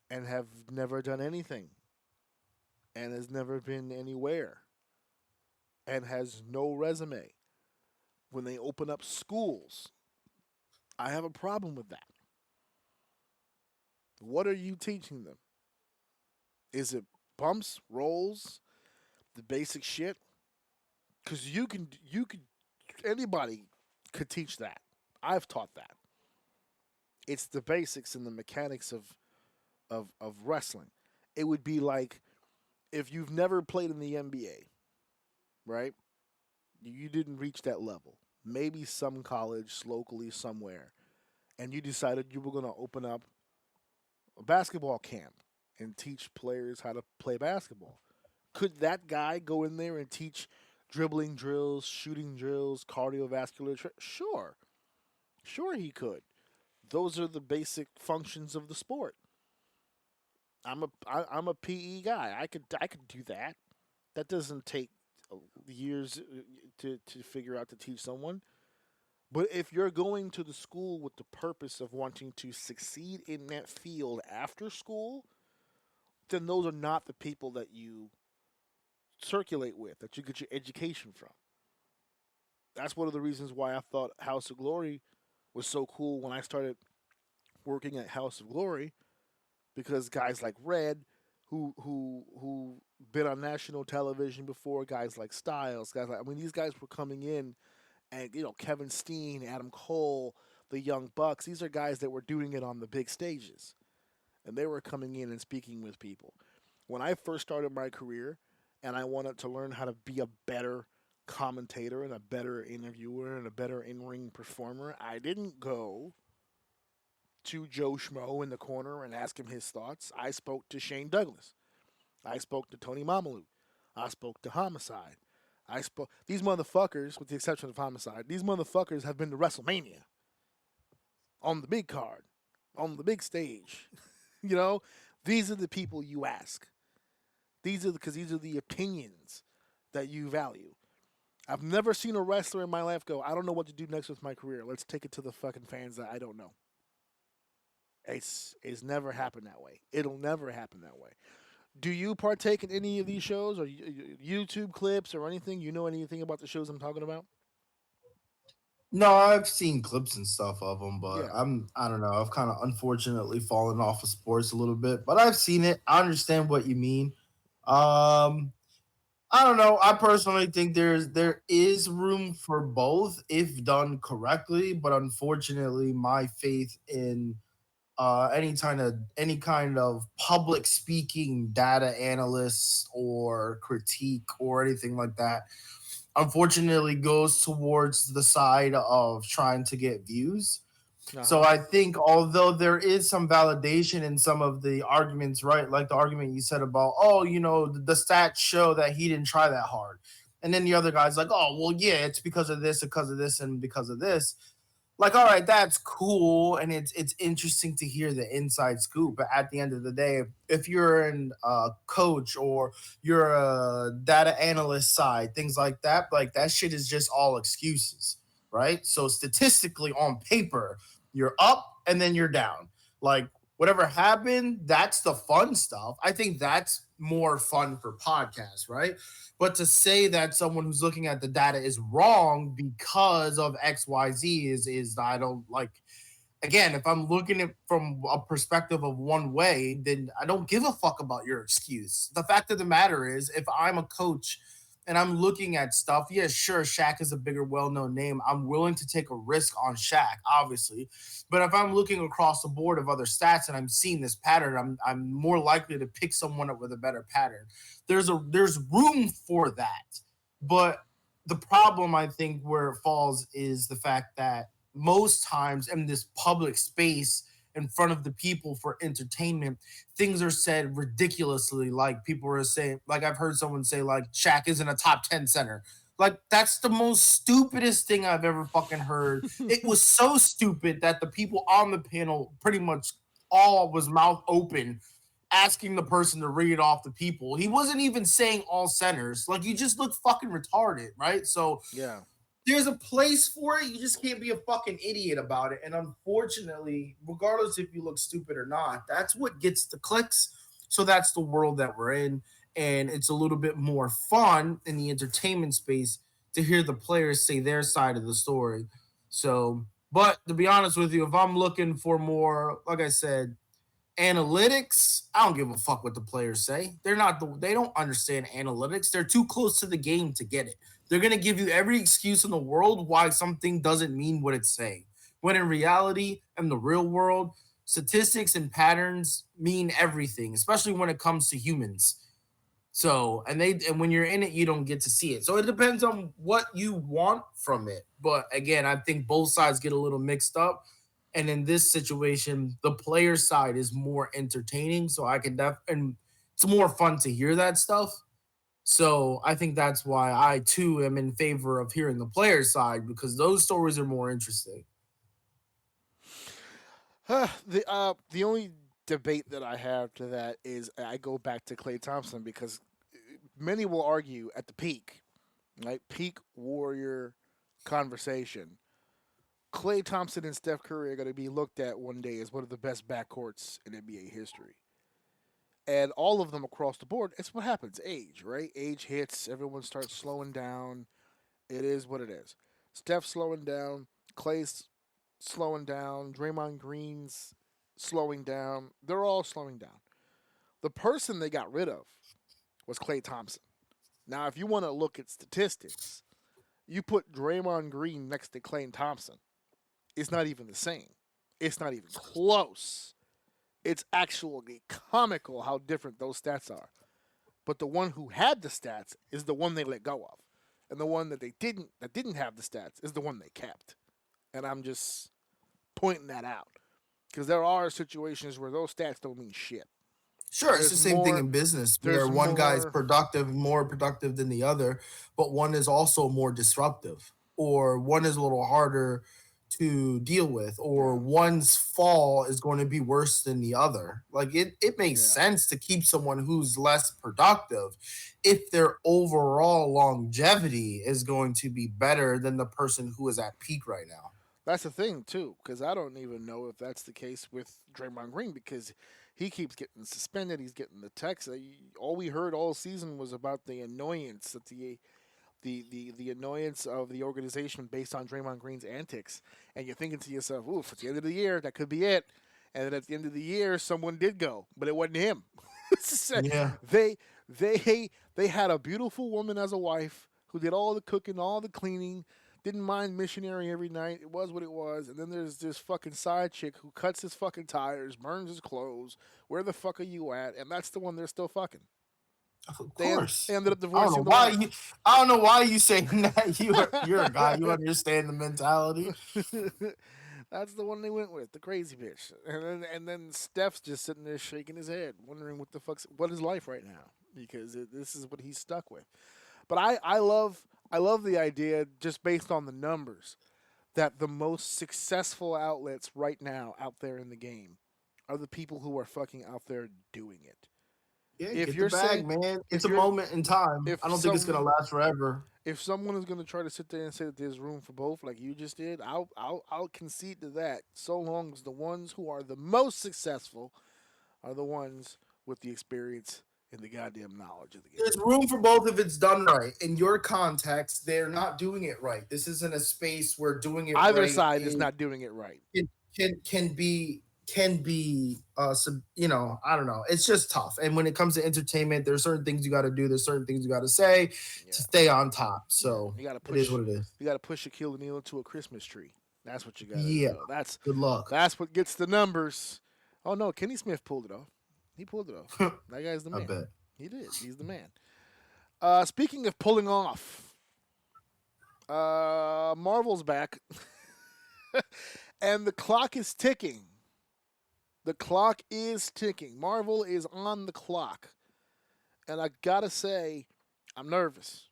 [SPEAKER 3] and have never done anything and has never been anywhere and has no resume, when they open up schools, I have a problem with that. What are you teaching them? Is it bumps, rolls, the basic shit? Because you could, anybody could teach that. I've taught that. It's the basics and the mechanics of wrestling. It would be like if you've never played in the NBA, right? You didn't reach that level. Maybe some college locally somewhere, and you decided you were going to open up a basketball camp and teach players how to play basketball. Could that guy go in there and teach dribbling drills, shooting drills, cardiovascular? Sure, sure he could. Those are the basic functions of the sport. I'm a PE guy. I could do that. That doesn't take years to figure out to teach someone. But if you're going to the school with the purpose of wanting to succeed in that field after school, then those are not the people that you circulate with, that you get your education from. That's one of the reasons why I thought House of Glory was so cool when I started working at House of Glory, because guys like Red, who been on national television before, guys like Styles, guys like, I mean, these guys were coming in, and Kevin Steen, Adam Cole, the Young Bucks. These are guys that were doing it on the big stages, and they were coming in and speaking with people. When I first started my career, and I wanted to learn how to be a better commentator and a better interviewer and a better in-ring performer, I didn't go to Joe Schmo in the corner and ask him his thoughts. I spoke to Shane Douglas. I spoke to Tony Mamalu. I spoke to Homicide. I spoke. These motherfuckers, with the exception of Homicide, these motherfuckers have been to WrestleMania on the big card, on the big stage. you know, these are the people you ask. These are the opinions that you value. I've never seen a wrestler in my life go, I don't know what to do next with my career. Let's take it to the fucking fans that I don't know. It's never happened that way. It'll never happen that way. Do you partake in any of these shows or YouTube clips or anything? You know anything about the shows I'm talking about?
[SPEAKER 4] No, I've seen clips and stuff of them, but
[SPEAKER 3] Yeah.
[SPEAKER 4] I don't know. I've kind of unfortunately fallen off of sports a little bit, but I've seen it. I understand what you mean. Um, I don't know. I personally think there is room for both if done correctly, but unfortunately, my faith in any kind of public speaking data analyst or critique or anything like that unfortunately goes towards the side of trying to get views. So
[SPEAKER 3] Uh-huh.
[SPEAKER 4] I think although there is some validation in some of the arguments, right? Like the argument you said about, oh, the stats show that he didn't try that hard. And then the other guy's like, oh, well, yeah, it's because of this, and because of this. Like, all right, that's cool, and it's interesting to hear the inside scoop. But at the end of the day, if you're an coach or you're a data analyst side, things like that shit is just all excuses, right? So statistically, on paper, you're up and then you're down. Like whatever happened, that's the fun stuff. I think that's more fun for podcasts, right? But to say that someone who's looking at the data is wrong because of XYZ is I don't like. Again, if I'm looking at it from a perspective of one way, then I don't give a fuck about your excuse. The fact of the matter is, if I'm a coach and I'm looking at stuff, yeah, sure, Shaq is a bigger, well-known name. I'm willing to take a risk on Shaq, obviously. But if I'm looking across the board of other stats and I'm seeing this pattern, I'm more likely to pick someone up with a better pattern. There's room for that. But the problem I think where it falls is the fact that most times in this public space in front of the people for entertainment, things are said ridiculously. Like people are saying, like I've heard someone say, like Shaq isn't a top 10 center. Like that's the most stupidest thing I've ever fucking heard. It was so stupid that the people on the panel pretty much all was mouth open asking the person to read off the people. He wasn't even saying all centers. Like you just look fucking retarded, right? So
[SPEAKER 3] Yeah.
[SPEAKER 4] there's a place for it. You just can't be a fucking idiot about it. And unfortunately, regardless if you look stupid or not, that's what gets the clicks. So that's the world that we're in. And it's a little bit more fun in the entertainment space to hear the players say their side of the story. So, but to be honest with you, if I'm looking for more, like I said, analytics, I don't give a fuck what the players say. They don't understand analytics. They're too close to the game to get it. They're going to give you every excuse in the world why something doesn't mean what it's saying. When in reality, in the real world, statistics and patterns mean everything, especially when it comes to humans. So, and when you're in it, you don't get to see it. So it depends on what you want from it. But again, I think both sides get a little mixed up. And in this situation, the player side is more entertaining. So and it's more fun to hear that stuff. So I think that's why I too am in favor of hearing the player side, because those stories are more interesting.
[SPEAKER 3] The only debate that I have to that is I go back to Klay Thompson, because many will argue at the peak, right? Peak Warrior conversation. Klay Thompson and Steph Curry are going to be looked at one day as one of the best backcourts in NBA history. And all of them across the board, it's what happens. Age, right? Age hits, everyone starts slowing down. It is what it is. Steph's slowing down, Klay's slowing down, Draymond Green's slowing down. They're all slowing down. The person they got rid of was Klay Thompson. Now, if you want to look at statistics, you put Draymond Green next to Klay Thompson, it's not even the same. It's not even close. It's actually comical how different those stats are. But the one who had the stats is the one they let go of. And the one that didn't have the stats is the one they kept. And I'm just pointing that out. Because there are situations where those stats don't mean shit.
[SPEAKER 4] Sure, it's the same thing in business where one guy is more productive than the other, but one is also more disruptive, or one is a little harder to deal with, or one's fall is going to be worse than the other. Like it makes sense to keep someone who's less productive if their overall longevity is going to be better than the person who is at peak right now.
[SPEAKER 3] That's the thing too, because I don't even know if that's the case with Draymond Green, because he keeps getting suspended. He's getting the text. All we heard all season was about the annoyance that the annoyance of the organization based on Draymond Green's antics. And you're thinking to yourself, oof, at the end of the year, that could be it. And then at the end of the year, someone did go, but it wasn't him.
[SPEAKER 4] Yeah.
[SPEAKER 3] They had a beautiful woman as a wife who did all the cooking, all the cleaning, didn't mind missionary every night. It was what it was. And then there's this fucking side chick who cuts his fucking tires, burns his clothes. Where the fuck are you at? And that's the one they're still fucking.
[SPEAKER 4] Of course.
[SPEAKER 3] They ended up divorcing.
[SPEAKER 4] I don't know why you saying that. You're a guy. You understand the mentality.
[SPEAKER 3] That's the one they went with, the crazy bitch. And then Steph's just sitting there shaking his head, wondering what is life right now, because this is what he's stuck with. But I love the idea, just based on the numbers, that the most successful outlets right now out there in the game are the people who are fucking out there doing it.
[SPEAKER 4] Yeah, if you're saying, man, it's a moment in time. I don't think it's gonna last forever.
[SPEAKER 3] If someone is gonna try to sit there and say that there's room for both, like you just did, I'll concede to that. So long as the ones who are the most successful are the ones with the experience and the goddamn knowledge of the game.
[SPEAKER 4] There's room for both if it's done right. In your context, they're not doing it right. This isn't a space where doing it
[SPEAKER 3] either
[SPEAKER 4] right
[SPEAKER 3] side is not doing it right.
[SPEAKER 4] It can be I don't know. It's just tough. And when it comes to entertainment, there's certain things you got to do. There's certain things you got to say to stay on top. So
[SPEAKER 3] you got to push.
[SPEAKER 4] It is what it is.
[SPEAKER 3] You got to push Shaquille O'Neal into a Christmas tree. That's what you got to do. That's
[SPEAKER 4] good luck.
[SPEAKER 3] That's what gets the numbers. Oh no, Kenny Smith pulled it off. He pulled it off. That guy's the man.
[SPEAKER 4] I bet.
[SPEAKER 3] He did. He's the man. Speaking of pulling off, Marvel's back. And the clock is ticking. The clock is ticking. Marvel is on the clock. And I gotta say, I'm nervous.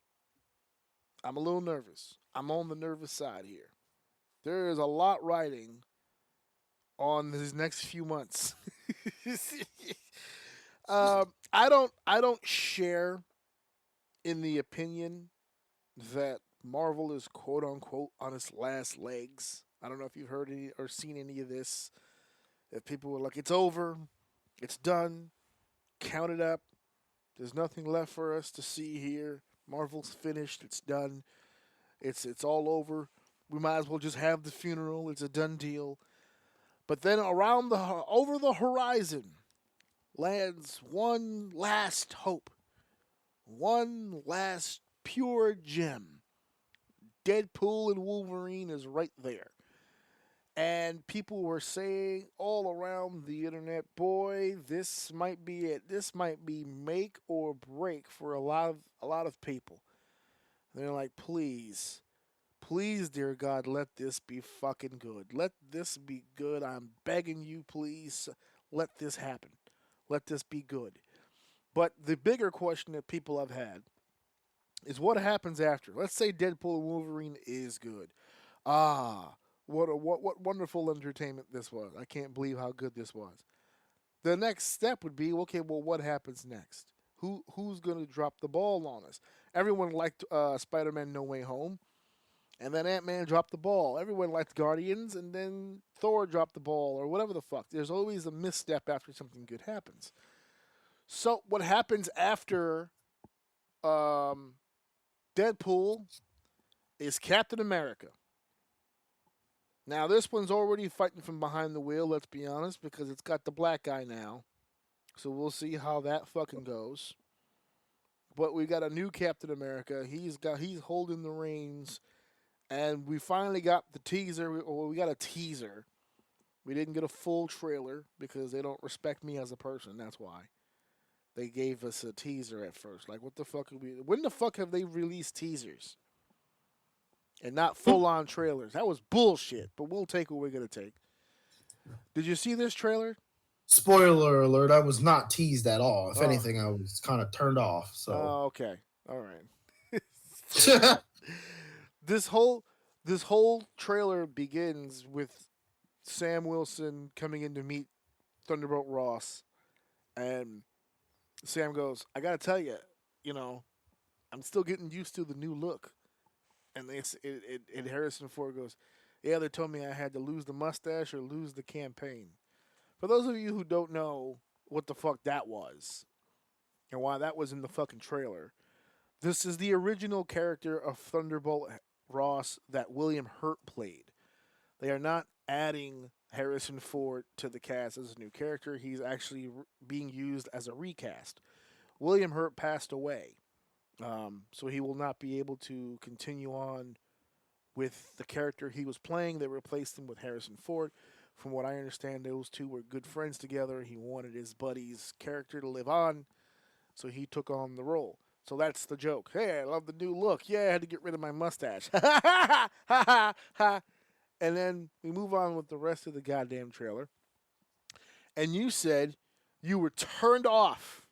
[SPEAKER 3] I'm a little nervous. I'm on the nervous side here. There is a lot riding on these next few months. I don't share in the opinion that Marvel is quote unquote on its last legs. I don't know if you've heard any or seen any of this. If people were like, it's over, it's done, count it up. There's nothing left for us to see here. Marvel's finished. It's done. It's all over. We might as well just have the funeral. It's a done deal. But then over the horizon lands one last hope, one last pure gem. Deadpool and Wolverine is right there. And people were saying all around the internet, boy, this might be it. This might be make or break for a lot of people. And they're like, please, please, dear God, let this be fucking good. Let this be good. I'm begging you, please, let this happen. Let this be good. But the bigger question that people have had is what happens after. Let's say Deadpool and Wolverine is good. What wonderful entertainment this was. I can't believe how good this was. The next step would be, okay, well, what happens next? Who's going to drop the ball on us? Everyone liked Spider-Man No Way Home, and then Ant-Man dropped the ball. Everyone liked Guardians, and then Thor dropped the ball, or whatever the fuck. There's always a misstep after something good happens. So what happens after Deadpool is Captain America. Now, this one's already fighting from behind the wheel, let's be honest, because it's got the black guy now. So we'll see how that fucking goes. But we got a new Captain America. He's holding the reins. And we finally got the teaser. Well, we got a teaser. We didn't get a full trailer because they don't respect me as a person. That's why. They gave us a teaser at first. Like, what the fuck when the fuck have they released teasers? And not full-on trailers. That was bullshit, but we'll take what we're going to take. Did you see this trailer?
[SPEAKER 4] Spoiler alert, I was not teased at all. If anything, I was kind of turned off. So.
[SPEAKER 3] Oh, okay. All right. This whole trailer begins with Sam Wilson coming in to meet Thunderbolt Ross. And Sam goes, I got to tell you, I'm still getting used to the new look. And Harrison Ford goes, yeah, they told me I had to lose the mustache or lose the campaign. For those of you who don't know what the fuck that was and why that was in the fucking trailer, this is the original character of Thunderbolt Ross that William Hurt played. They are not adding Harrison Ford to the cast as a new character. He's actually being used as a recast. William Hurt passed away. So he will not be able to continue on with the character he was playing. They replaced him with Harrison Ford. From what I understand, those two were good friends together. He wanted his buddy's character to live on, so he took on the role. So that's the joke. Hey, I love the new look. Yeah, I had to get rid of my mustache. Ha ha ha. And then we move on with the rest of the goddamn trailer. And you said you were turned off.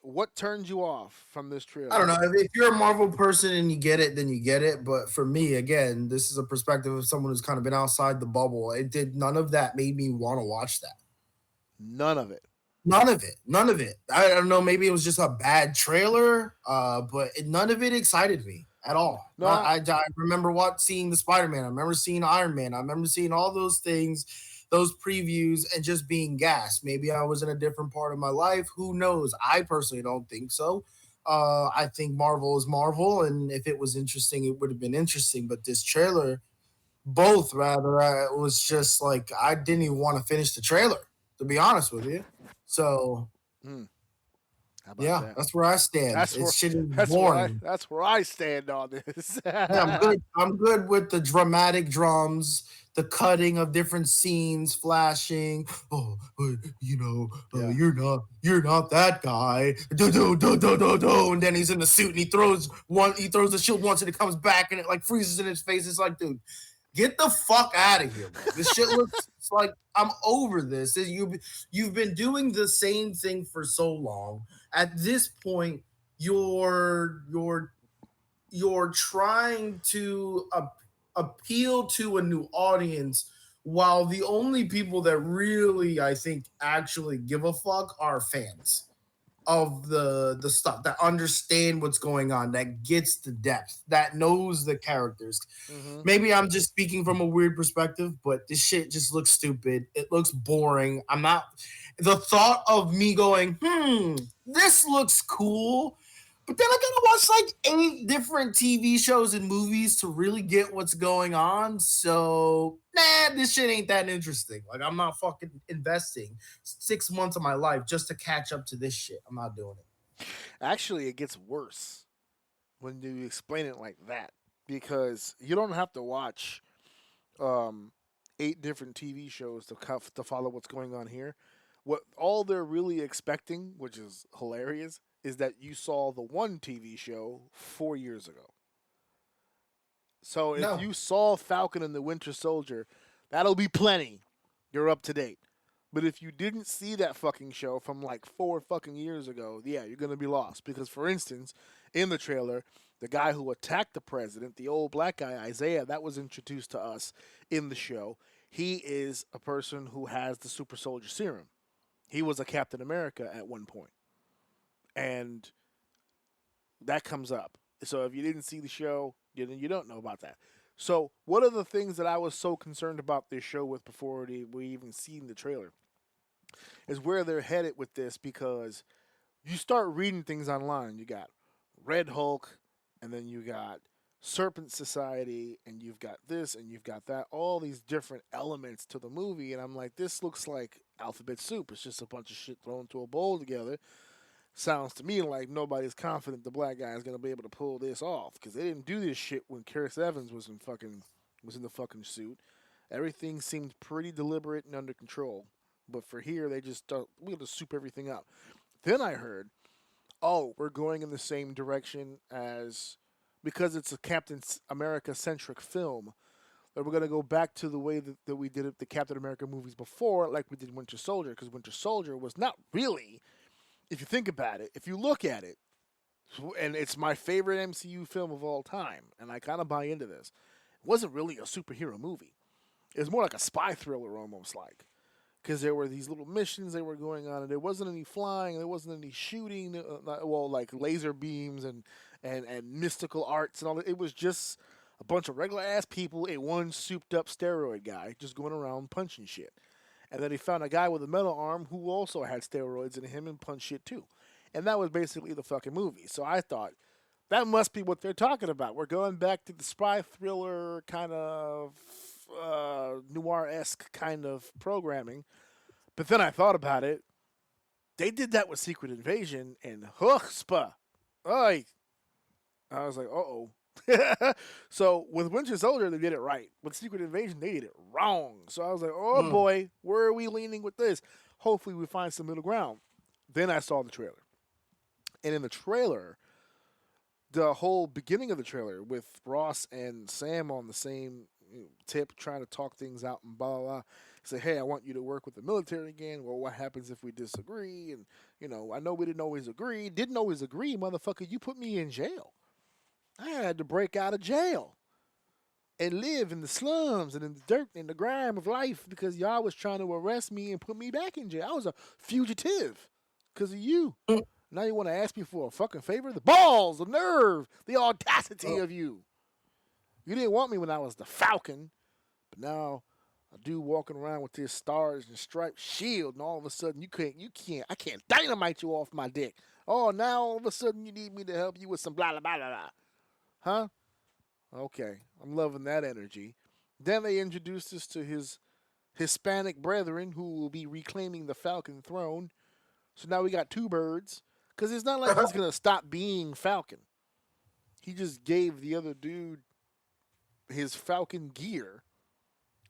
[SPEAKER 3] What turned you off from this trailer?
[SPEAKER 4] I don't know. If you're a Marvel person and you get it, then you get it. But for me, again, this is a perspective of someone who's kind of been outside the bubble. None of that made me want to watch that.
[SPEAKER 3] None of it.
[SPEAKER 4] None of it. I don't know. Maybe it was just a bad trailer, but none of it excited me at all. No, I remember seeing the Spider-Man. I remember seeing Iron Man. I remember seeing all those things, those previews, and just being gassed. Maybe I was in a different part of my life. Who knows? I personally don't think so. I think Marvel is Marvel, and if it was interesting, it would have been interesting. But this trailer, it was just like I didn't even want to finish the trailer, to be honest with you. So, that's where I stand. That's boring.
[SPEAKER 3] That's where I stand on this.
[SPEAKER 4] I'm good with the dramatic drums, the cutting of different scenes, flashing. You're not that guy. Do. And then he's in the suit and he throws the shield once and it comes back and it like freezes in his face. It's like, dude, Get the fuck out of here, bro. This shit looks like I'm over this. You've been doing the same thing for so long. At this point, you're trying to appeal to a new audience, while the only people that really, I think, actually give a fuck are fans of the stuff, that understand what's going on, that gets the depth, that knows the characters.
[SPEAKER 3] Mm-hmm.
[SPEAKER 4] Maybe I'm just speaking from a weird perspective, but this shit just looks stupid. It looks boring. I'm not. The thought of me going, this looks cool, but then I gotta watch like 8 different TV shows and movies to really get what's going on. So, this shit ain't that interesting. Like, I'm not fucking investing 6 months of my life just to catch up to this shit. I'm not doing it.
[SPEAKER 3] Actually, it gets worse when you explain it like that, because you don't have to watch um, 8 different TV shows to follow what's going on here. What all they're really expecting, which is hilarious, is that you saw the one TV show 4 years ago. So if
[SPEAKER 4] No.
[SPEAKER 3] you saw Falcon and the Winter Soldier, that'll be plenty. You're up to date. But if you didn't see that fucking show from like 4 fucking years ago, yeah, you're gonna be lost. Because for instance, in the trailer, the guy who attacked the president, the old black guy Isaiah, that was introduced to us in the show. He is a person who has the super soldier serum. He was a Captain America at one point. And that comes up. So if you didn't see the show, then you don't know about that. So one of the things that I was so concerned about this show with before we even seen the trailer is where they're headed with this, because you start reading things online. You got Red Hulk, and then you got Serpent Society, and you've got this, and you've got that. All these different elements to the movie, and I'm like, this looks like alphabet soup. It's just a bunch of shit thrown into a bowl together. Sounds to me like nobody's confident the black guy is gonna be able to pull this off, because they didn't do this shit when Chris Evans was in the fucking suit. Everything seemed pretty deliberate and under control. But for here, they just we have to soup everything up. Then I heard, oh, we're going in the same direction as, because it's a Captain America centric film, that we're gonna go back to the way that we did the Captain America movies before, like we did Winter Soldier, because Winter Soldier was not really, if you think about it, if you look at it, and it's my favorite MCU film of all time, and I kind of buy into this, it wasn't really a superhero movie. It was more like a spy thriller, almost like. Because there were these little missions that were going on, and there wasn't any flying, there wasn't any shooting, like laser beams and mystical arts and all that. It was just a bunch of regular ass people and one souped up steroid guy just going around punching shit. And then he found a guy with a metal arm who also had steroids in him and punched shit too. And that was basically the fucking movie. So I thought, that must be what they're talking about. We're going back to the spy thriller kind of noir-esque kind of programming. But then I thought about it. They did that with Secret Invasion and Huxpa. Oy. I was like, uh-oh. So with Winter Soldier, they did it right. With Secret Invasion, they did it wrong. So I was like, oh boy, where are we leaning with this? Hopefully we find some middle ground. Then I saw the trailer. And in the trailer, the whole beginning of the trailer with Ross and Sam on the same tip, trying to talk things out and blah, blah, blah. Say, hey, I want you to work with the military again. Well, what happens if we disagree? And, I know we didn't always agree. Didn't always agree, motherfucker. You put me in jail. I had to break out of jail and live in the slums and in the dirt and the grime of life because y'all was trying to arrest me and put me back in jail. I was a fugitive because of you. Now you want to ask me for a fucking favor? The balls, the nerve, the audacity of you. You didn't want me when I was the Falcon, but now a dude walking around with his stars and striped shield, and all of a sudden I can't dynamite you off my dick. Oh, now all of a sudden you need me to help you with some blah, blah, blah, blah, blah. Huh? Okay, I'm loving that energy. Then they introduced us to his Hispanic brethren who will be reclaiming the Falcon throne. So now we got 2 birds. Because it's not like he's going to stop being Falcon. He just gave the other dude his Falcon gear.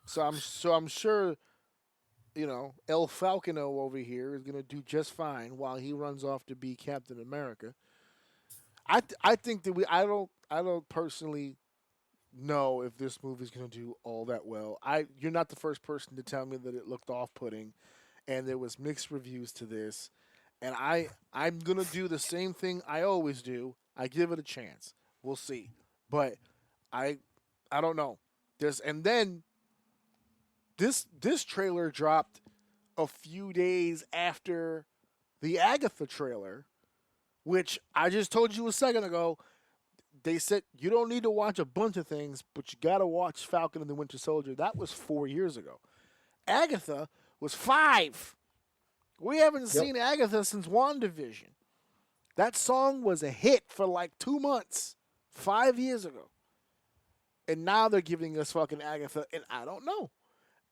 [SPEAKER 3] So I'm sure, El Falcono over here is going to do just fine while he runs off to be Captain America. I think that I don't personally know if this movie's going to do all that well. You're not the first person to tell me that it looked off-putting, and there was mixed reviews to this. And I'm going to do the same thing I always do. I give it a chance. We'll see. But I I don't know. Then this trailer dropped a few days after the Agatha trailer, which I just told you a second ago. They said you don't need to watch a bunch of things, but you got to watch Falcon and the Winter Soldier. That was 4 years ago. Agatha was 5. We haven't seen Agatha since WandaVision. That song was a hit for like 2 months, 5 years ago. And now they're giving us fucking Agatha, and I don't know.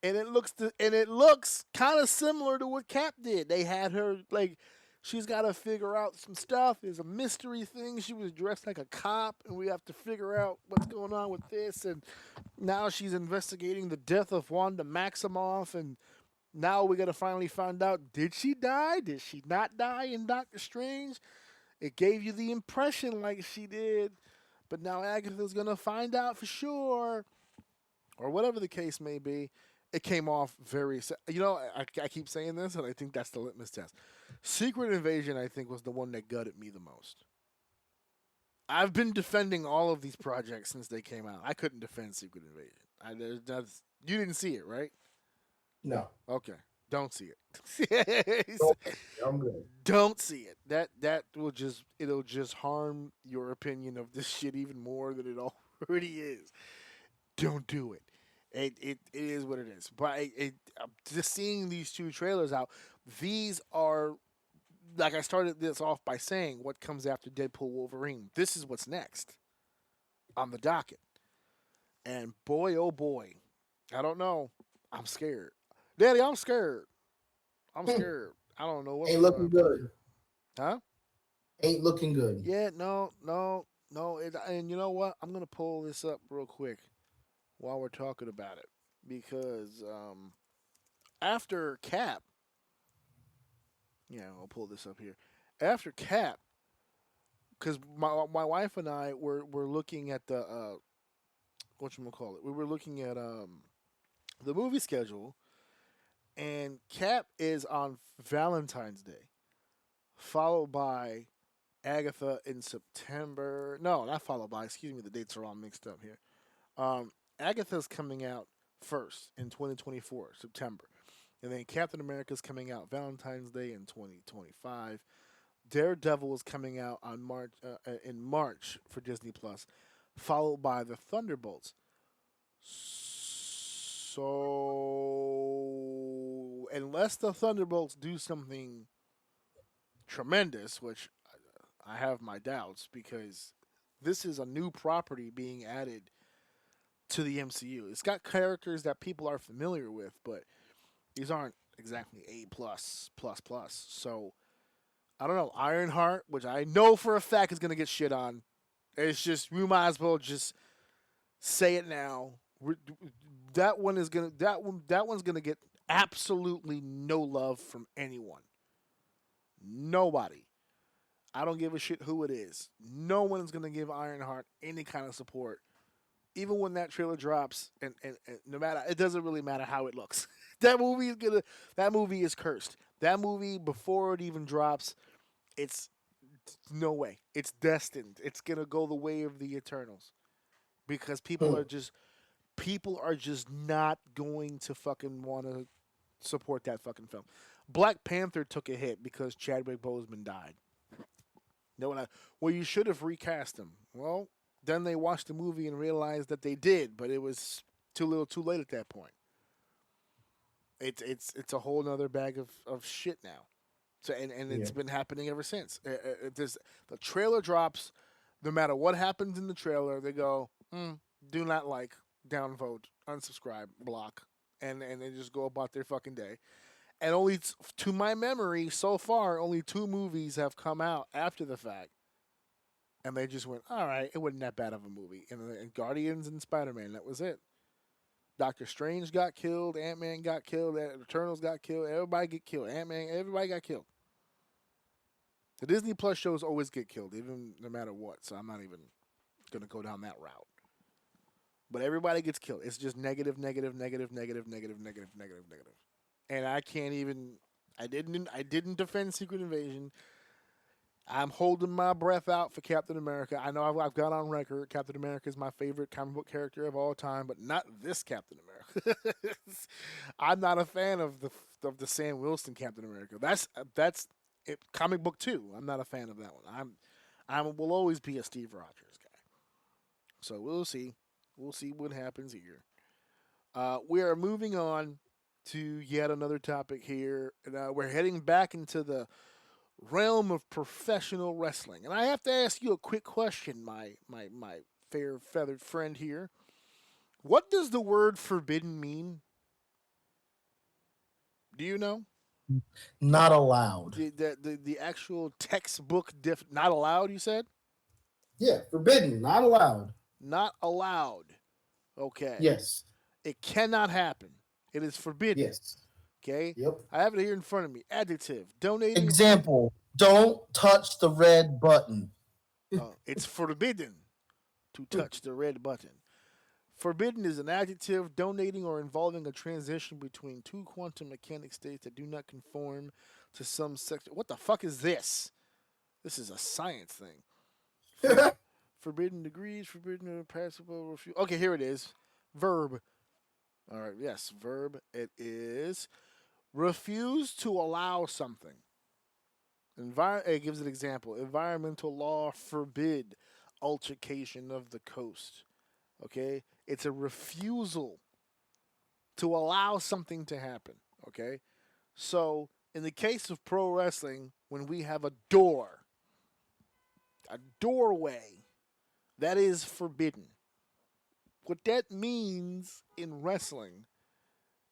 [SPEAKER 3] And it looks kind of similar to what Cap did. They had her like she's got to figure out some stuff. There's a mystery thing. She was dressed like a cop, and we have to figure out what's going on with this. And now she's investigating the death of Wanda Maximoff, and now we got to finally find out, did she die? Did she not die in Doctor Strange? It gave you the impression like she did, but now Agatha's going to find out for sure, or whatever the case may be. It came off very, I keep saying this, and I think that's the litmus test. Secret Invasion, I think, was the one that gutted me the most. I've been defending all of these projects since they came out. I couldn't defend Secret Invasion. You didn't see it, right?
[SPEAKER 4] No.
[SPEAKER 3] Okay. Don't see it.
[SPEAKER 4] Okay, I'm good.
[SPEAKER 3] Don't see it. That it'll just harm your opinion of this shit even more than it already is. Don't do it. It is what it is. But just seeing these two trailers out, these are, like I started this off by saying, what comes after Deadpool Wolverine. This is what's next on the docket. And boy, oh boy, I don't know. I'm scared. Daddy, I'm scared. I'm scared. I don't know what.
[SPEAKER 4] Ain't looking good.
[SPEAKER 3] Huh?
[SPEAKER 4] Ain't looking good.
[SPEAKER 3] Yeah, no. And you know what? I'm going to pull this up real quick while we're talking about it, because after Cap, I'll pull this up here. After Cap, because my wife and I were looking at the whatchamacallit. We were looking at the movie schedule, and Cap is on Valentine's Day, followed by Agatha in September. No, not followed by. Excuse me, the dates are all mixed up here. Agatha's coming out first in 2024, September. And then Captain America's coming out Valentine's Day in 2025. Daredevil is coming out on in March for Disney Plus, followed by the Thunderbolts. So, unless the Thunderbolts do something tremendous, which I have my doubts, because this is a new property being added to the MCU. It's got characters that people are familiar with, but these aren't exactly A plus. So I don't know. Ironheart, which I know for a fact is gonna get shit on. It's just, we might as well just say it now. That one's gonna get absolutely no love from anyone. Nobody. I don't give a shit who it is. No one's gonna give Ironheart any kind of support. Even when that trailer drops, and no matter, it doesn't really matter how it looks. That movie is cursed. That movie, before it even drops, it's no way. It's destined. It's gonna go the way of the Eternals, because people are just not going to fucking want to support that fucking film. Black Panther took a hit because Chadwick Boseman died. Well, you should have recast him. Well, then they watched the movie and realized that they did, but it was too little, too late at that point. It's a whole nother bag of shit now. So and it's been happening ever since. The trailer drops, no matter what happens in the trailer, they go, do not like, downvote, unsubscribe, block, and they just go about their fucking day. And only to my memory, so far, only 2 movies have come out after the fact. And they just went, all right, it wasn't that bad of a movie. And Guardians and Spider-Man, that was it. Doctor Strange got killed. Ant-Man got killed. Eternals got killed. Everybody get killed. Ant-Man, everybody got killed. The Disney Plus shows always get killed, even no matter what. So I'm not even going to go down that route. but everybody gets killed. It's just negative, negative, negative, negative, negative, negative, negative, negative. And I can't even. I didn't defend Secret Invasion. I'm holding my breath out for Captain America. I know I've got on record Captain America is my favorite comic book character of all time, but not this Captain America. I'm not a fan of the Sam Wilson Captain America. That's it, comic book too. I'm not a fan of that one. I will always be a Steve Rogers guy. So we'll see. We'll see what happens here. We are moving on to yet another topic here. And, we're heading back into the realm of professional wrestling. And I have to ask you a quick question, my fair feathered friend here. What does the word forbidden mean? Do you know?
[SPEAKER 4] Not allowed.
[SPEAKER 3] The actual textbook not allowed, you said?
[SPEAKER 4] Yeah, forbidden, not allowed.
[SPEAKER 3] Not allowed. Okay.
[SPEAKER 4] Yes.
[SPEAKER 3] It cannot happen. It is forbidden.
[SPEAKER 4] Yes.
[SPEAKER 3] Okay?
[SPEAKER 4] Yep.
[SPEAKER 3] I have it here in front of me. Adjective. Donating.
[SPEAKER 4] Example, don't touch the red button.
[SPEAKER 3] It's forbidden to touch the red button. Forbidden is an adjective donating or involving a transition between two quantum mechanic states that do not conform to some sex. What the fuck is this? This is a science thing. Forbidden degrees, forbidden passable refuse. Okay, here it is. Verb. All right, yes, verb. It is refuse to allow something. It gives an example. Environmental law forbid altercation of the coast. Okay? It's a refusal to allow something to happen. Okay? So, in the case of pro wrestling, when we have a doorway, that is forbidden. What that means in wrestling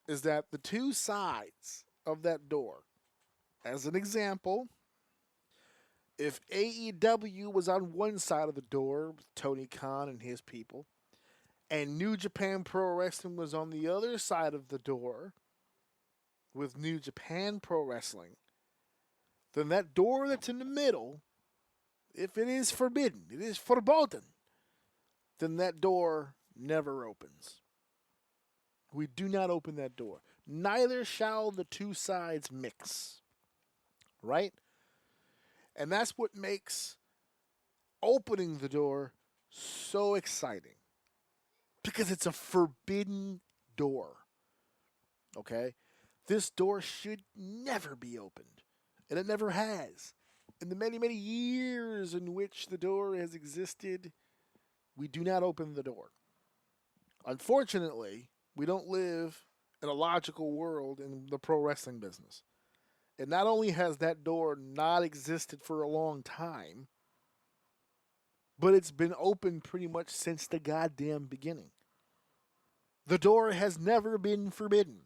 [SPEAKER 3] is that the two sides of that door, as an example, if AEW was on one side of the door with Tony Khan and his people, and New Japan Pro Wrestling was on the other side of the door with New Japan Pro Wrestling, then that door that's in the middle, if it is forbidden, it is verboten, then that door never opens. We do not open that door. Neither shall the two sides mix. Right? And that's what makes opening the door so exciting. Because it's a forbidden door. Okay? This door should never be opened. And it never has. In the many, many years in which the door has existed, we do not open the door. Unfortunately, we don't live in a logical world in the pro wrestling business. And not only has that door not existed for a long time, but it's been open pretty much since the goddamn beginning. The door has never been forbidden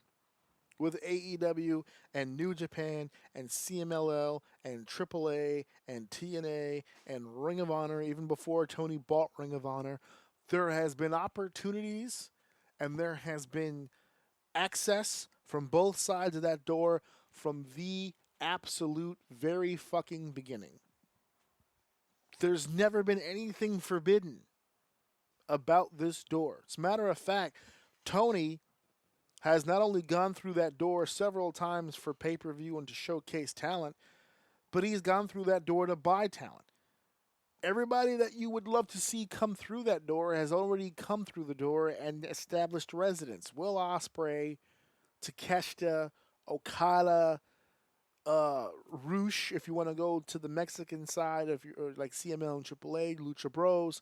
[SPEAKER 3] with AEW and New Japan and CMLL and AAA and TNA and Ring of Honor, even before Tony bought Ring of Honor. There has been opportunities and there has been access from both sides of that door from the absolute very fucking beginning. There's never been anything forbidden about this door. As a matter of fact, Tony has not only gone through that door several times for pay-per-view and to showcase talent, but he's gone through that door to buy talent. Everybody that you would love to see come through that door has already come through the door and established residence. Will Ospreay, Takeshita, Okada, Roosh, if you want to go to the Mexican side of your, like CML and AAA, Lucha Bros,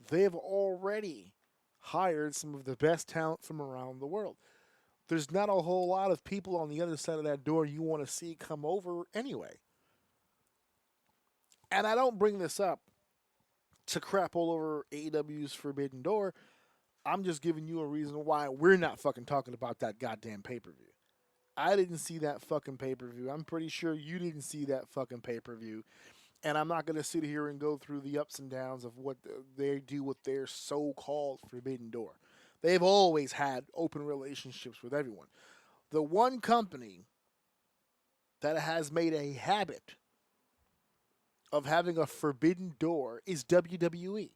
[SPEAKER 3] they've already hired some of the best talent from around the world. There's not a whole lot of people on the other side of that door you want to see come over anyway. And I don't bring this up to crap all over AEW's Forbidden Door. I'm just giving you a reason why we're not fucking talking about that goddamn pay-per-view. I didn't see that fucking pay-per-view. I'm pretty sure you didn't see that fucking pay-per-view. And I'm not going to sit here and go through the ups and downs of what they do with their so-called Forbidden Door. They've always had open relationships with everyone. The one company that has made a habit of having a forbidden door is WWE.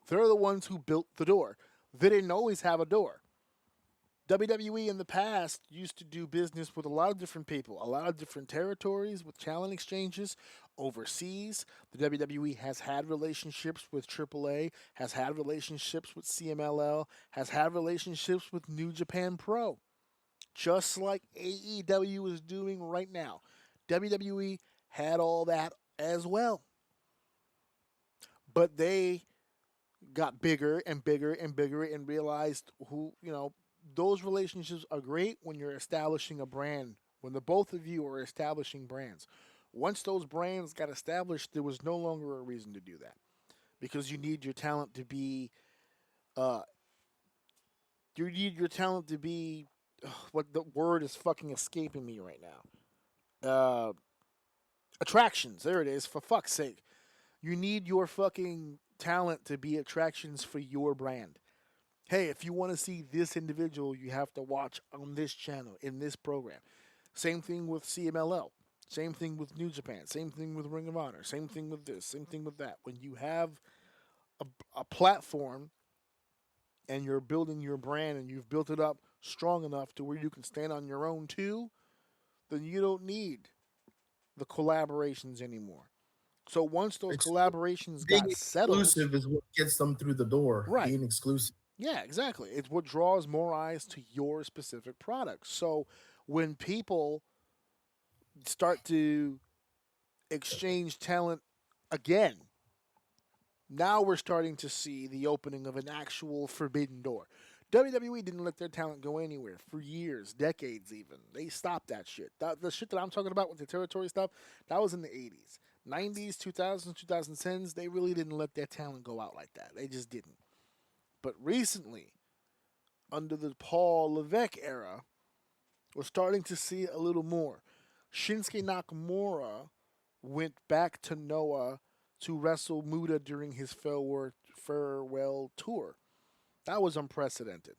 [SPEAKER 3] They're the ones who built the door. They didn't always have a door. WWE in the past used to do business with a lot of different people, a lot of different territories with talent exchanges overseas. The WWE has had relationships with AAA, has had relationships with CMLL, has had relationships with New Japan Pro, just like AEW is doing right now. WWE had all that as well. But they got bigger and bigger and bigger and realized those relationships are great when you're establishing a brand, when the both of you are establishing brands. Once those brands got established, there was no longer a reason to do that because you need your talent to be uh you need your talent to be what the word is fucking escaping me right now. Attractions. There it is. For fuck's sake. You need your fucking talent to be attractions for your brand. Hey, if you want to see this individual, you have to watch on this channel, in this program. Same thing with CMLL. Same thing with New Japan. Same thing with Ring of Honor. Same thing with this. Same thing with that. When you have a platform and you're building your brand and you've built it up strong enough to where you can stand on your own too, then you don't need the collaborations anymore. So once those collaborations
[SPEAKER 4] Being
[SPEAKER 3] got settled,
[SPEAKER 4] exclusive is what gets them through the door.
[SPEAKER 3] right?
[SPEAKER 4] Being exclusive.
[SPEAKER 3] Yeah, exactly. It's what draws more eyes to your specific product. So when people start to exchange talent again, now we're starting to see the opening of an actual forbidden door. WWE didn't let their talent go anywhere for years, decades even. They stopped that shit. The shit that I'm talking about with the territory stuff, that was in the 80s. 90s, 2000s, 2010s, they really didn't let their talent go out like that. They just didn't. But recently, under the Paul Levesque era, we're starting to see a little more. Shinsuke Nakamura went back to Noah to wrestle Muda during his farewell tour. That was unprecedented.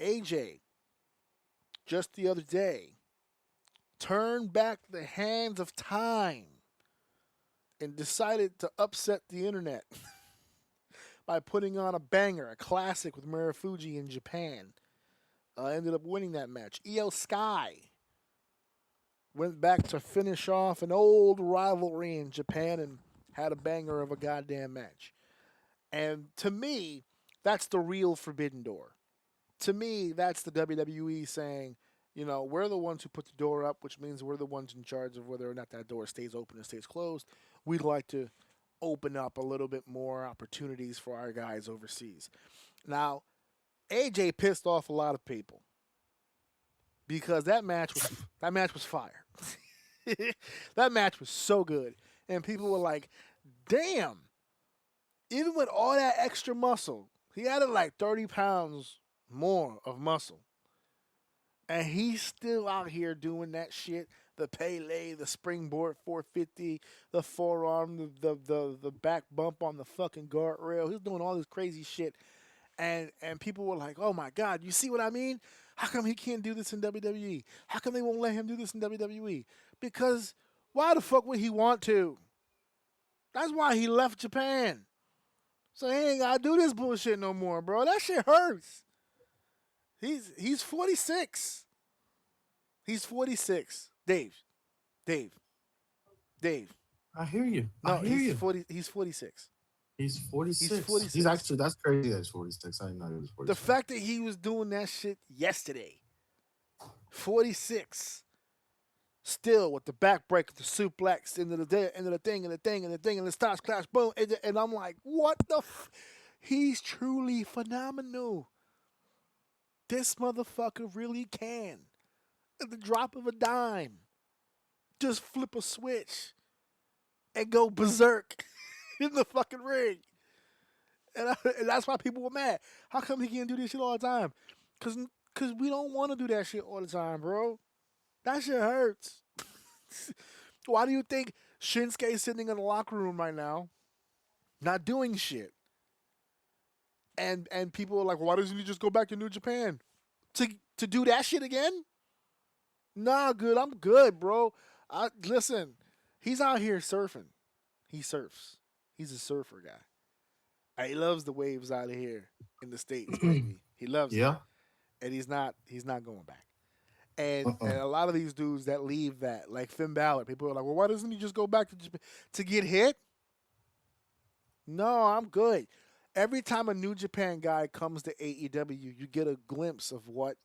[SPEAKER 3] AJ, just the other day, turned back the hands of time and decided to upset the internet by putting on a banger, a classic with Marufuji in Japan. Ended up winning that match. Io Sky went back to finish off an old rivalry in Japan and had a banger of a goddamn match. And to me, that's the real Forbidden Door. To me, that's the WWE saying, we're the ones who put the door up, which means we're the ones in charge of whether or not that door stays open or stays closed. We'd like to open up a little bit more opportunities for our guys overseas. Now, AJ pissed off a lot of people because that match was fire. That match was so good, and people were like, "Damn!" Even with all that extra muscle, he added like 30 pounds more of muscle, and he's still out here doing that shit. The Pele, the springboard 450, the forearm, the back bump on the fucking guardrail. He's doing all this crazy shit. And people were like, "Oh my God, you see what I mean? How come he can't do this in WWE? How come they won't let him do this in WWE?" Because why the fuck would he want to? That's why he left Japan. So he ain't gotta do this bullshit no more, bro. That shit hurts. He's 46. He's 46. Dave.
[SPEAKER 4] I hear you.
[SPEAKER 3] No,
[SPEAKER 4] I hear
[SPEAKER 3] he's
[SPEAKER 4] you.
[SPEAKER 3] 40. He's 46.
[SPEAKER 4] He's 46.
[SPEAKER 3] He's 46.
[SPEAKER 4] He's actually, that's crazy that he's 46. I didn't know he was 46.
[SPEAKER 3] The fact that he was doing that shit yesterday, 46, still with the backbreaker, the suplex, into the thing, and the starts clash, boom, and I'm like, what the he's truly phenomenal. This motherfucker really can. At the drop of a dime, just flip a switch and go berserk in the fucking ring. And that's why people were mad. How come he can't do this shit all the time? Because we don't want to do that shit all the time, bro. That shit hurts. Why do you think Shinsuke's sitting in the locker room right now, not doing shit? And people are like, why doesn't he just go back to New Japan? To do that shit again? Nah, I'm good, bro. Listen, he's out here surfing. He surfs. He's a surfer guy. He loves the waves out of here in the States, baby. He loves it.
[SPEAKER 4] Yeah.
[SPEAKER 3] And he's not going back. And
[SPEAKER 4] Uh-uh.
[SPEAKER 3] and a lot of these dudes that leave that, like Finn Balor, people are like, well, why doesn't he just go back to Japan to get hit? No, I'm good. Every time a New Japan guy comes to AEW, you get a glimpse of what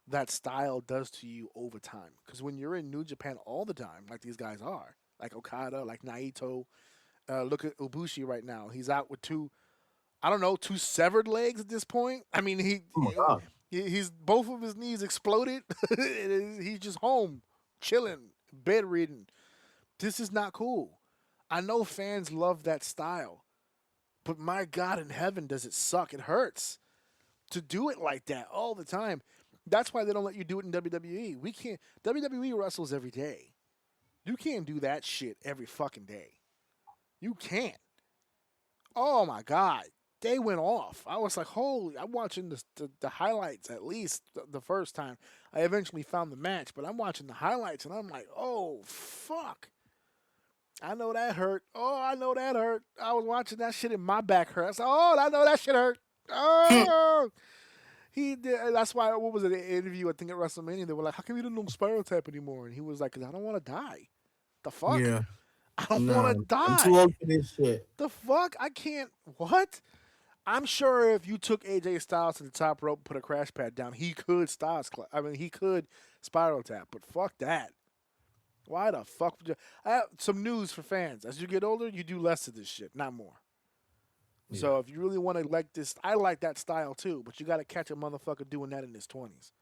[SPEAKER 3] that style does to you over time. Because when you're in New Japan all the time, like these guys are, like Okada, like Naito, look at Ibushi right now. He's out with I don't know, two severed legs at this point. I mean,
[SPEAKER 4] Oh my God.
[SPEAKER 3] he's both of his knees exploded. He's just home, chilling, bedridden. This is not cool. I know fans love that style, but my God in heaven, does it suck? It hurts to do it like that all the time. That's why they don't let you do it in WWE. We can't. WWE wrestles every day. You can't do that shit every fucking day. You can't. Oh my God. They went off. I was like, holy, I'm watching the highlights at least the first time. I eventually found the match, but I'm watching the highlights and I'm like, oh, fuck. I know that hurt. Oh, I know that hurt. I was watching that shit and my back hurt. I said, oh, I know that shit hurt. Oh. He did. That's why, what was it, an interview, I think at WrestleMania, they were like, how come you don't know Spiral Tap anymore? And he was like, because I don't want to die. The fuck?
[SPEAKER 4] Yeah.
[SPEAKER 3] I don't want
[SPEAKER 4] No.
[SPEAKER 3] to
[SPEAKER 4] I'm
[SPEAKER 3] die.
[SPEAKER 4] too old for this shit.
[SPEAKER 3] The fuck? I can't. What? I'm sure if you took AJ Styles to the top rope, put a crash pad down, he could he could Spiral Tap, but fuck that. Why the fuck would you? I have some news for fans. As you get older, you do less of this shit, not more.
[SPEAKER 4] Yeah.
[SPEAKER 3] So if you really want to like this, I like that style too, but you got to catch a motherfucker doing that in his 20s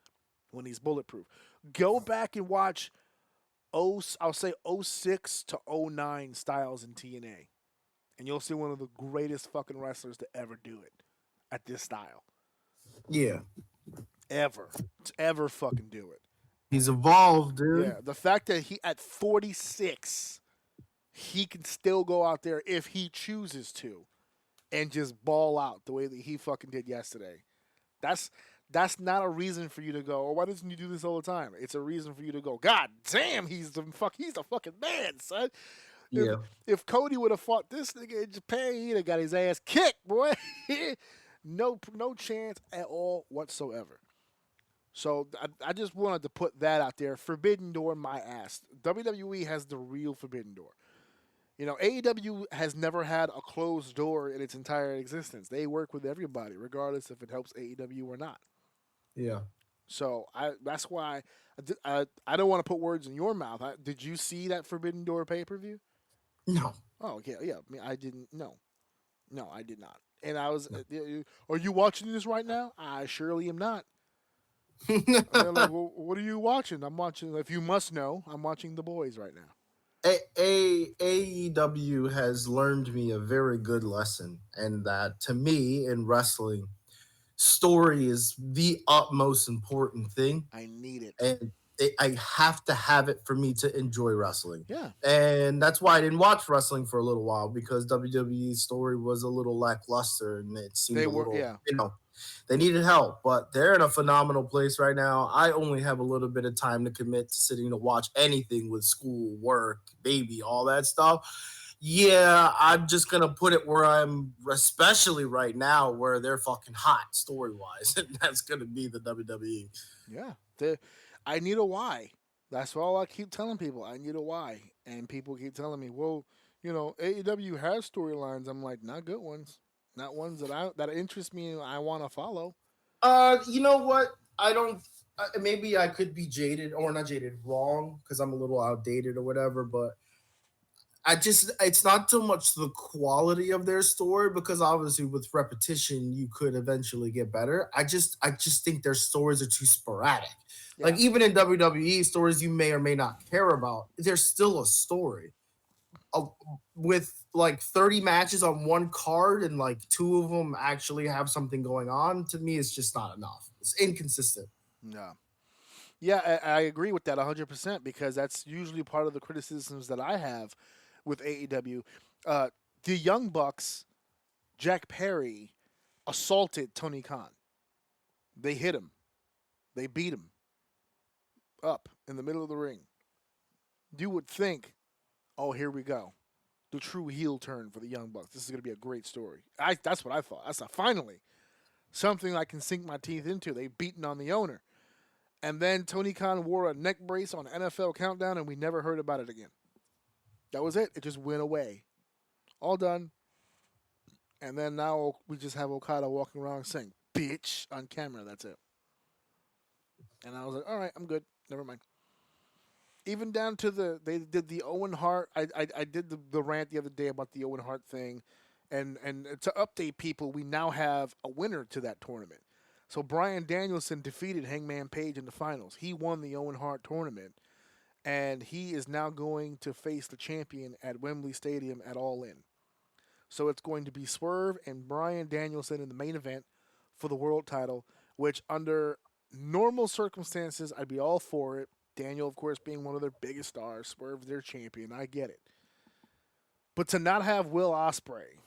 [SPEAKER 3] when he's bulletproof. Go back and watch I'll say '06 to '09 Styles in TNA. And you'll see one of the greatest fucking wrestlers to ever do it at this style.
[SPEAKER 4] Yeah.
[SPEAKER 3] Ever. To ever fucking do it.
[SPEAKER 4] He's evolved, dude.
[SPEAKER 3] Yeah. The fact that he, at 46, he can still go out there if he chooses to and just ball out the way that he fucking did yesterday. That's not a reason for you to go, oh, why doesn't you do this all the time? It's a reason for you to go, God damn, he's the fucking man, son.
[SPEAKER 4] Yeah.
[SPEAKER 3] If Cody would have fought this nigga in Japan, he'd have got his ass kicked, boy. No chance at all whatsoever. So I just wanted to put that out there. Forbidden Door, my ass. WWE has the real Forbidden Door. You know, AEW has never had a closed door in its entire existence. They work with everybody, regardless if it helps AEW or not.
[SPEAKER 4] Yeah.
[SPEAKER 3] So that's why I don't want to put words in your mouth. Did you see that Forbidden Door pay-per-view?
[SPEAKER 4] No.
[SPEAKER 3] Oh, yeah. I mean, I didn't. No, I did not. And I was. Are you watching this right now? I surely am not. And they're like, well, what are you watching? I'm watching. If you must know, I'm watching The Boys right now.
[SPEAKER 4] AEW has learned me a very good lesson, and that to me in wrestling, story is the utmost important thing.
[SPEAKER 3] I need it.
[SPEAKER 4] And I have to have it for me to enjoy wrestling.
[SPEAKER 3] Yeah.
[SPEAKER 4] And that's why I didn't watch wrestling for a little while, because WWE's story was a little lackluster and it seemed they needed help, but they're in a phenomenal place right now. I only have a little bit of time to commit to sitting to watch anything with school, work, baby, all that stuff. Yeah, I'm just going to put it where I'm, especially right now, where they're fucking hot story-wise, and that's going to be the WWE.
[SPEAKER 3] Yeah. I need a why. That's all I keep telling people. I need a why. And people keep telling me, well, you know, AEW has storylines. I'm like, not good ones. Not ones that interest me and I want to follow.
[SPEAKER 4] You know what? I don't. Maybe I could be jaded, or not jaded, wrong, because I'm a little outdated or whatever. But it's not so much the quality of their story, because obviously with repetition you could eventually get better. I just think their stories are too sporadic. Yeah. Like even in WWE, stories you may or may not care about, there's still a story. With like 30 matches on one card and like 2 of them actually have something going on, to me it's just not enough. It's inconsistent.
[SPEAKER 3] No. Yeah, I agree with that 100%, because that's usually part of the criticisms that I have with AEW. The Young Bucks, Jack Perry, assaulted Tony Khan. They hit him. They beat him up in the middle of the ring. You would think, oh, here we go. the true heel turn for the Young Bucks. This is going to be a great story. That's what I thought. I said, finally, something I can sink my teeth into. They've beaten on the owner. And then Tony Khan wore a neck brace on NFL Countdown, and we never heard about it again. That was it. It just went away. All done. And then now we just have Okada walking around saying, bitch, on camera. That's it. And I was like, all right, I'm good. Never mind. Even down to they did the Owen Hart. I did the rant the other day about the Owen Hart thing. And to update people, we now have a winner to that tournament. So Bryan Danielson defeated Hangman Page in the finals. He won the Owen Hart tournament. And he is now going to face the champion at Wembley Stadium at All In. So it's going to be Swerve and Bryan Danielson in the main event for the world title, which under normal circumstances, I'd be all for it. Daniel, of course, being one of their biggest stars, Swerve their champion. I get it. But to not have Will Ospreay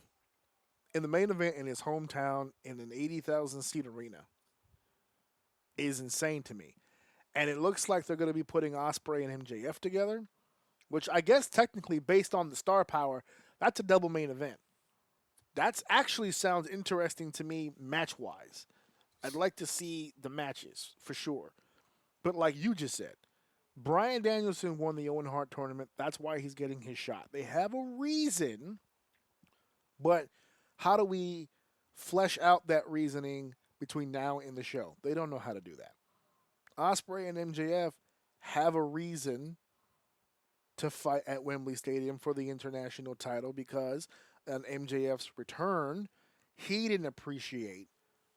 [SPEAKER 3] in the main event in his hometown in an 80,000-seat arena is insane to me. And it looks like they're going to be putting Ospreay and MJF together, which I guess technically, based on the star power, that's a double main event. That actually sounds interesting to me match-wise. I'd like to see the matches, for sure. But like you just said, Bryan Danielson won the Owen Hart tournament. That's why he's getting his shot. They have a reason, but how do we flesh out that reasoning between now and the show? They don't know how to do that. Ospreay and MJF have a reason to fight at Wembley Stadium for the international title because on MJF's return, he didn't appreciate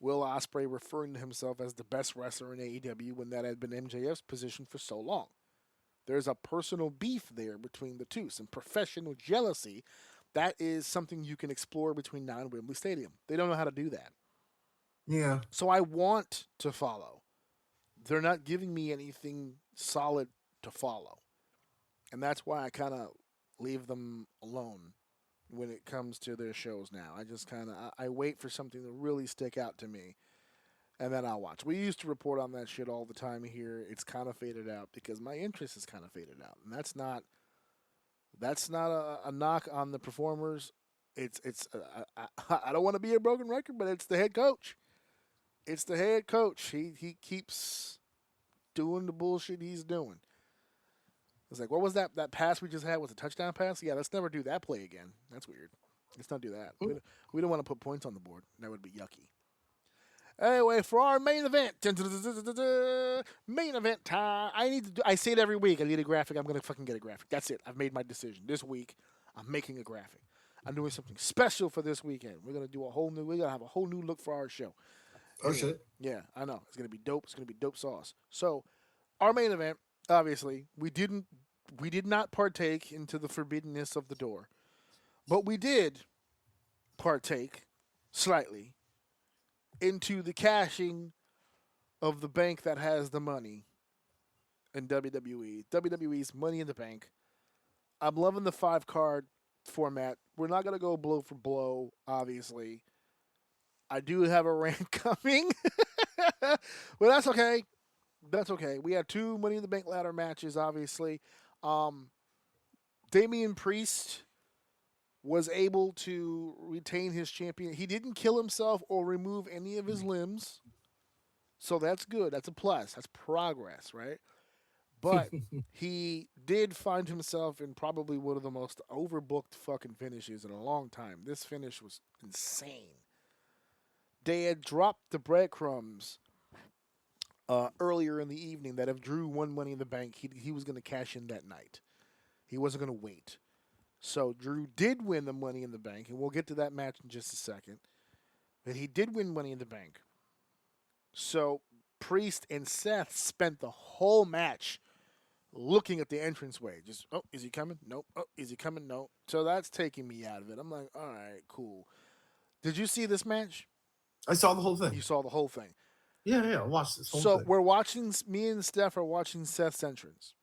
[SPEAKER 3] Will Ospreay referring to himself as the best wrestler in AEW when that had been MJF's position for so long. There's a personal beef there between the two, some professional jealousy. That is something you can explore between now and Wembley Stadium. They don't know how to do that.
[SPEAKER 4] Yeah.
[SPEAKER 3] So I want to follow. They're not giving me anything solid to follow. And that's why I kind of leave them alone when it comes to their shows now. I just kind of, I wait for something to really stick out to me, and then I'll watch. We used to report on that shit all the time here. It's kind of faded out because my interest is kind of faded out. And that's not a knock on the performers. I don't want to be a broken record, but it's the head coach. It's the head coach. He keeps doing the bullshit he's doing. It's like, what was that pass we just had? Was a touchdown pass? Yeah, let's never do that play again. That's weird. Let's not do that. We don't want to put points on the board. That would be yucky. Anyway, for our main event, main event time. I say it every week. I need a graphic. I'm gonna fucking get a graphic. That's it. I've made my decision. This week, I'm making a graphic. I'm doing something special for this weekend. We're gonna have a whole new look for our show.
[SPEAKER 4] Oh shit.
[SPEAKER 3] Yeah, I know. It's gonna be dope. It's gonna be dope sauce. So, our main event. Obviously, we did not partake into the forbiddenness of the door, but we did partake slightly into the cashing of the bank that has the money in WWE. WWE's Money in the Bank. I'm loving the 5-card format. We're not going to go blow for blow, obviously. I do have a rant coming, but that's okay. That's okay. We had 2 Money in the Bank ladder matches, obviously. Damian Priest was able to retain his champion. He didn't kill himself or remove any of his limbs. So that's good. That's a plus. That's progress, right? But he did find himself in probably one of the most overbooked fucking finishes in a long time. This finish was insane. They had dropped the breadcrumbs earlier in the evening that if Drew won Money in the Bank, he was going to cash in that night. He wasn't going to wait. So Drew did win the Money in the Bank, and we'll get to that match in just a second. But he did win Money in the Bank. So Priest and Seth spent the whole match looking at the entranceway. Just, oh, is he coming? Nope. Oh, is he coming? No. So that's taking me out of it. I'm like, all right, cool. Did you see this match?
[SPEAKER 4] I saw the whole thing.
[SPEAKER 3] You saw the whole thing.
[SPEAKER 4] Yeah, I watched this whole
[SPEAKER 3] thing. So
[SPEAKER 4] we're
[SPEAKER 3] watching, me and Steph are watching Seth's entrance.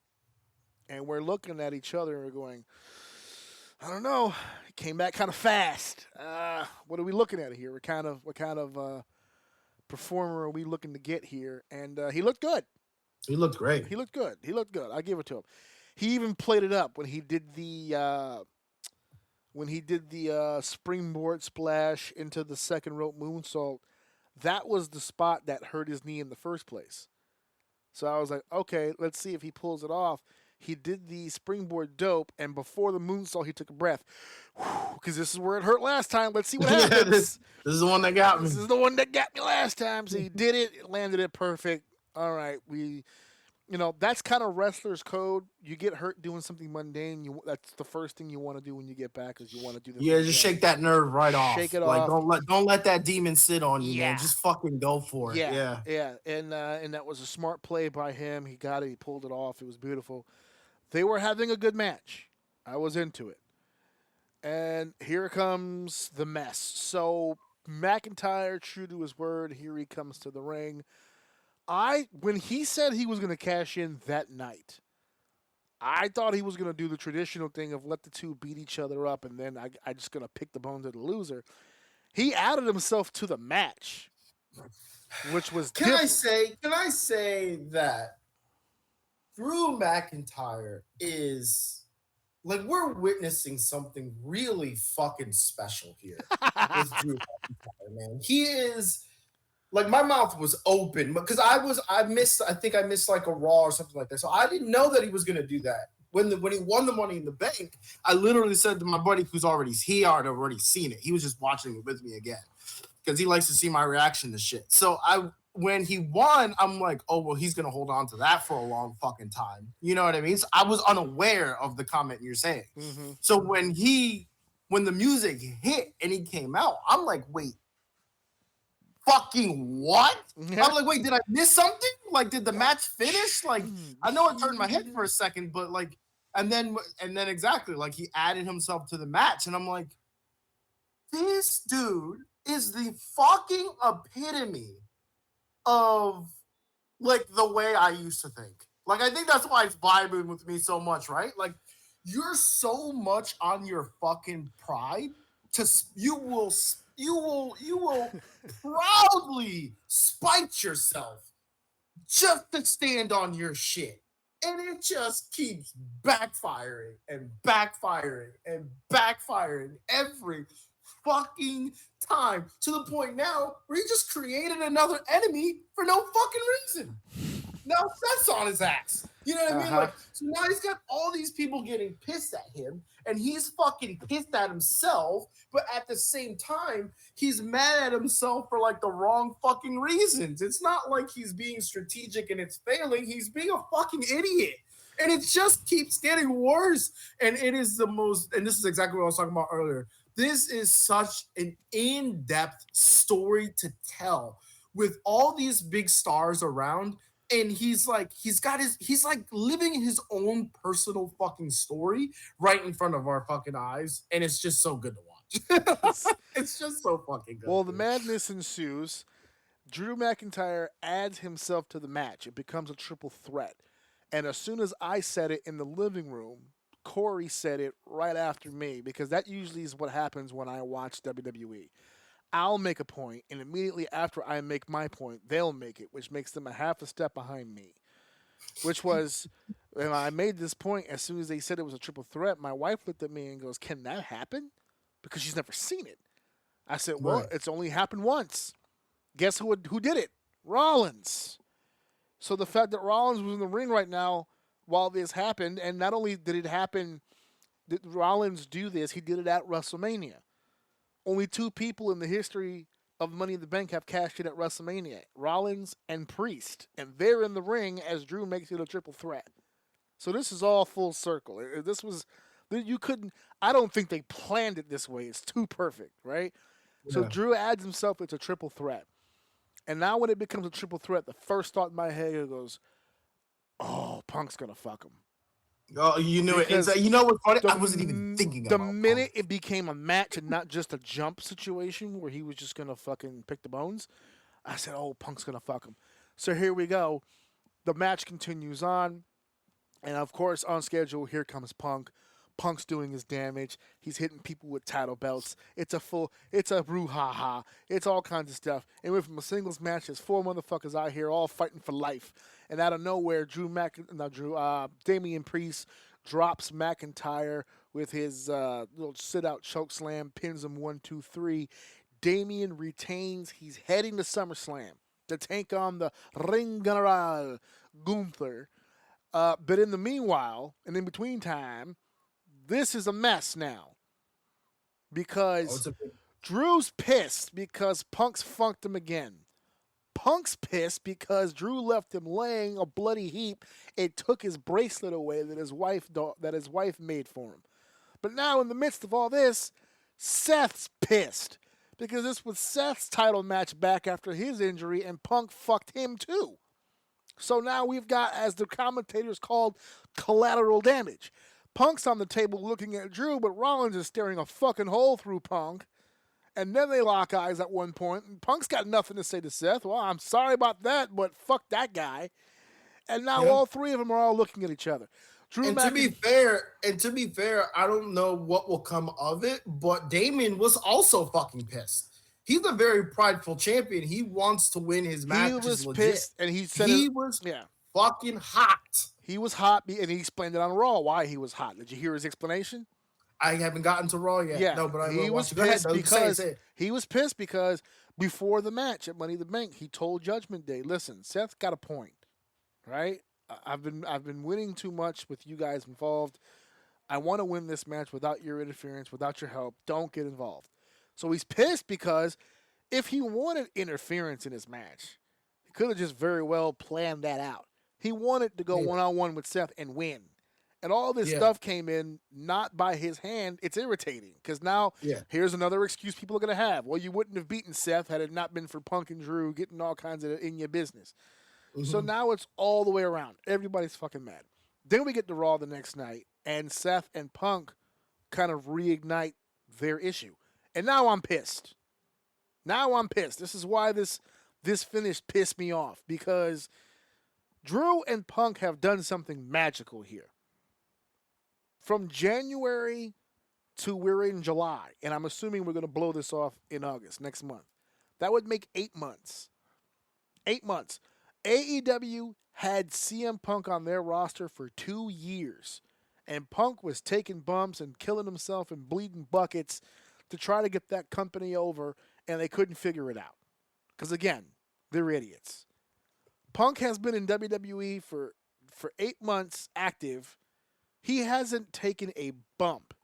[SPEAKER 3] And we're looking at each other and we're going, I don't know. He came back kind of fast. What are we looking at here? What kind of performer are we looking to get here? And he looked good.
[SPEAKER 4] He looked great.
[SPEAKER 3] He looked good. I give it to him. He even played it up when he did the when he did the springboard splash into the second rope moonsault, that was the spot that hurt his knee in the first place. So I was like, okay, let's see if he pulls it off. He did the springboard dope, and before the moonsault, he took a breath. Because this is where it hurt last time. Let's see what happens.
[SPEAKER 4] this is the one that got me.
[SPEAKER 3] This is the one that got me last time. So he did it, landed it perfect. All right, that's kind of wrestler's code. You get hurt doing something mundane. That's the first thing you want to do when you get back, is you want to do the
[SPEAKER 4] just shake that nerve right off.
[SPEAKER 3] Shake it
[SPEAKER 4] off. Don't let that demon sit on you, man. Just fucking go for it.
[SPEAKER 3] Yeah. And that was a smart play by him. He got it. He pulled it off. It was beautiful. They were having a good match. I was into it. And here comes the mess. So McIntyre, true to his word, here he comes to the ring. When he said he was going to cash in that night, I thought he was going to do the traditional thing of let the two beat each other up, and then I just going to pick the bones of the loser. He added himself to the match, which was different.
[SPEAKER 4] Can I say that Drew McIntyre is like, we're witnessing something really fucking special here with Drew McIntyre, man. He is. Like, my mouth was open because I missed like a Raw or something like that. So I didn't know that he was going to do that. When he won the Money in the Bank, I literally said to my buddy he had already seen it. He was just watching it with me again because he likes to see my reaction to shit. So when he won, I'm like, oh, well, he's going to hold on to that for a long fucking time. You know what I mean? So I was unaware of the comment you're saying. Mm-hmm. So when the music hit and he came out, I'm like, wait. Fucking what? I'm like, wait, did I miss something? Like, did the match finish? Like, I know it turned my head for a second, but like, and then exactly, like, he added himself to the match, and I'm like, this dude is the fucking epitome of like the way I used to think. Like, I think that's why it's vibing with me so much, right? Like, you're so much on your fucking pride you will proudly spite yourself just to stand on your shit. And it just keeps backfiring and backfiring and backfiring every fucking time, to the point now where he just created another enemy for no fucking reason. Now that's on his ass. You know what I mean? Like, so now he's got all these people getting pissed at him, and he's fucking pissed at himself, but at the same time, he's mad at himself for like the wrong fucking reasons. It's not like he's being strategic and it's failing. He's being a fucking idiot. And it just keeps getting worse. And it is the most, and this is exactly what I was talking about earlier. This is such an in-depth story to tell with all these big stars around. And he's like living his own personal fucking story right in front of our fucking eyes. And it's just so good to watch. It's just so fucking good.
[SPEAKER 3] Well, the madness ensues. Drew McIntyre adds himself to the match. It becomes a triple threat. And as soon as I said it in the living room, Corey said it right after me, because that usually is what happens when I watch WWE. I'll make a point, and immediately after I make my point, they'll make it, which makes them a half a step behind me. Which was, when I made this point, as soon as they said it was a triple threat, my wife looked at me and goes, "Can that happen?" Because she's never seen it. I said, "Well, right. It's only happened once. Guess who did it? Rollins." So the fact that Rollins was in the ring right now while this happened, and not only did it happen, did Rollins do this, he did it at WrestleMania. Only two people in the history of Money in the Bank have cashed in at WrestleMania, Rollins and Priest. And they're in the ring as Drew makes it a triple threat. So this is all full circle. I don't think they planned it this way. It's too perfect, right? Yeah. So Drew adds himself, it's a triple threat. And now when it becomes a triple threat, the first thought in my head goes, oh, Punk's going to fuck him.
[SPEAKER 4] Oh, you knew it. You know what's funny? I wasn't even thinking about it.
[SPEAKER 3] The minute it became a match and not just a jump situation where he was just going to fucking pick the bones, I said, oh, Punk's going to fuck him. So here we go. The match continues on. And, of course, on schedule, here comes Punk. Punk's doing his damage. He's hitting people with title belts. It's a brouhaha. It's all kinds of stuff. And we're from a singles match. There's four motherfuckers out here all fighting for life. And out of nowhere, Damian Priest drops McIntyre with his little sit-out choke slam, pins him 1, 2, 3. Damian retains. He's heading to SummerSlam to take on the Ring General Gunther. But in the meanwhile, and in between time, this is a mess now because Drew's pissed because Punk's funked him again. Punk's pissed because Drew left him laying a bloody heap and took his bracelet away that his wife made for him. But now, in the midst of all this, Seth's pissed because this was Seth's title match back after his injury, and Punk fucked him too. So now we've got, as the commentators called, collateral damage. Punk's on the table looking at Drew, but Rollins is staring a fucking hole through Punk. And then they lock eyes at one point, and Punk's got nothing to say to Seth. Well, I'm sorry about that, but fuck that guy. And now all three of them are all looking at each other.
[SPEAKER 4] To be fair, I don't know what will come of it, but Damien was also fucking pissed. He's a very prideful champion. He wants to win his match.
[SPEAKER 3] He was pissed, and he said
[SPEAKER 4] he was fucking hot.
[SPEAKER 3] He was hot, and he explained it on Raw why he was hot. Did you hear his explanation?
[SPEAKER 4] I haven't gotten to Raw yet.
[SPEAKER 3] Yeah,
[SPEAKER 4] no, but
[SPEAKER 3] he was pissed because before the match at Money in the Bank, he told Judgment Day, "Listen, Seth got a point, right? I've been winning too much with you guys involved. I want to win this match without your interference, without your help. Don't get involved." So he's pissed because if he wanted interference in his match, he could have just very well planned that out. He wanted to go one-on-one with Seth and win. And all this stuff came in not by his hand. It's irritating because now here's another excuse people are going to have. Well, you wouldn't have beaten Seth had it not been for Punk and Drew getting all kinds of in your business. Mm-hmm. So now it's all the way around. Everybody's fucking mad. Then we get to Raw the next night, and Seth and Punk kind of reignite their issue. And now I'm pissed. This is why this finish pissed me off, because Drew and Punk have done something magical here. From January to we're in July, and I'm assuming we're going to blow this off in August, next month. That would make 8 months. 8 months. AEW had CM Punk on their roster for 2 years, and Punk was taking bumps and killing himself and bleeding buckets to try to get that company over, and they couldn't figure it out. Because, again, they're idiots. Punk has been in WWE for 8 months active. He hasn't taken a bump.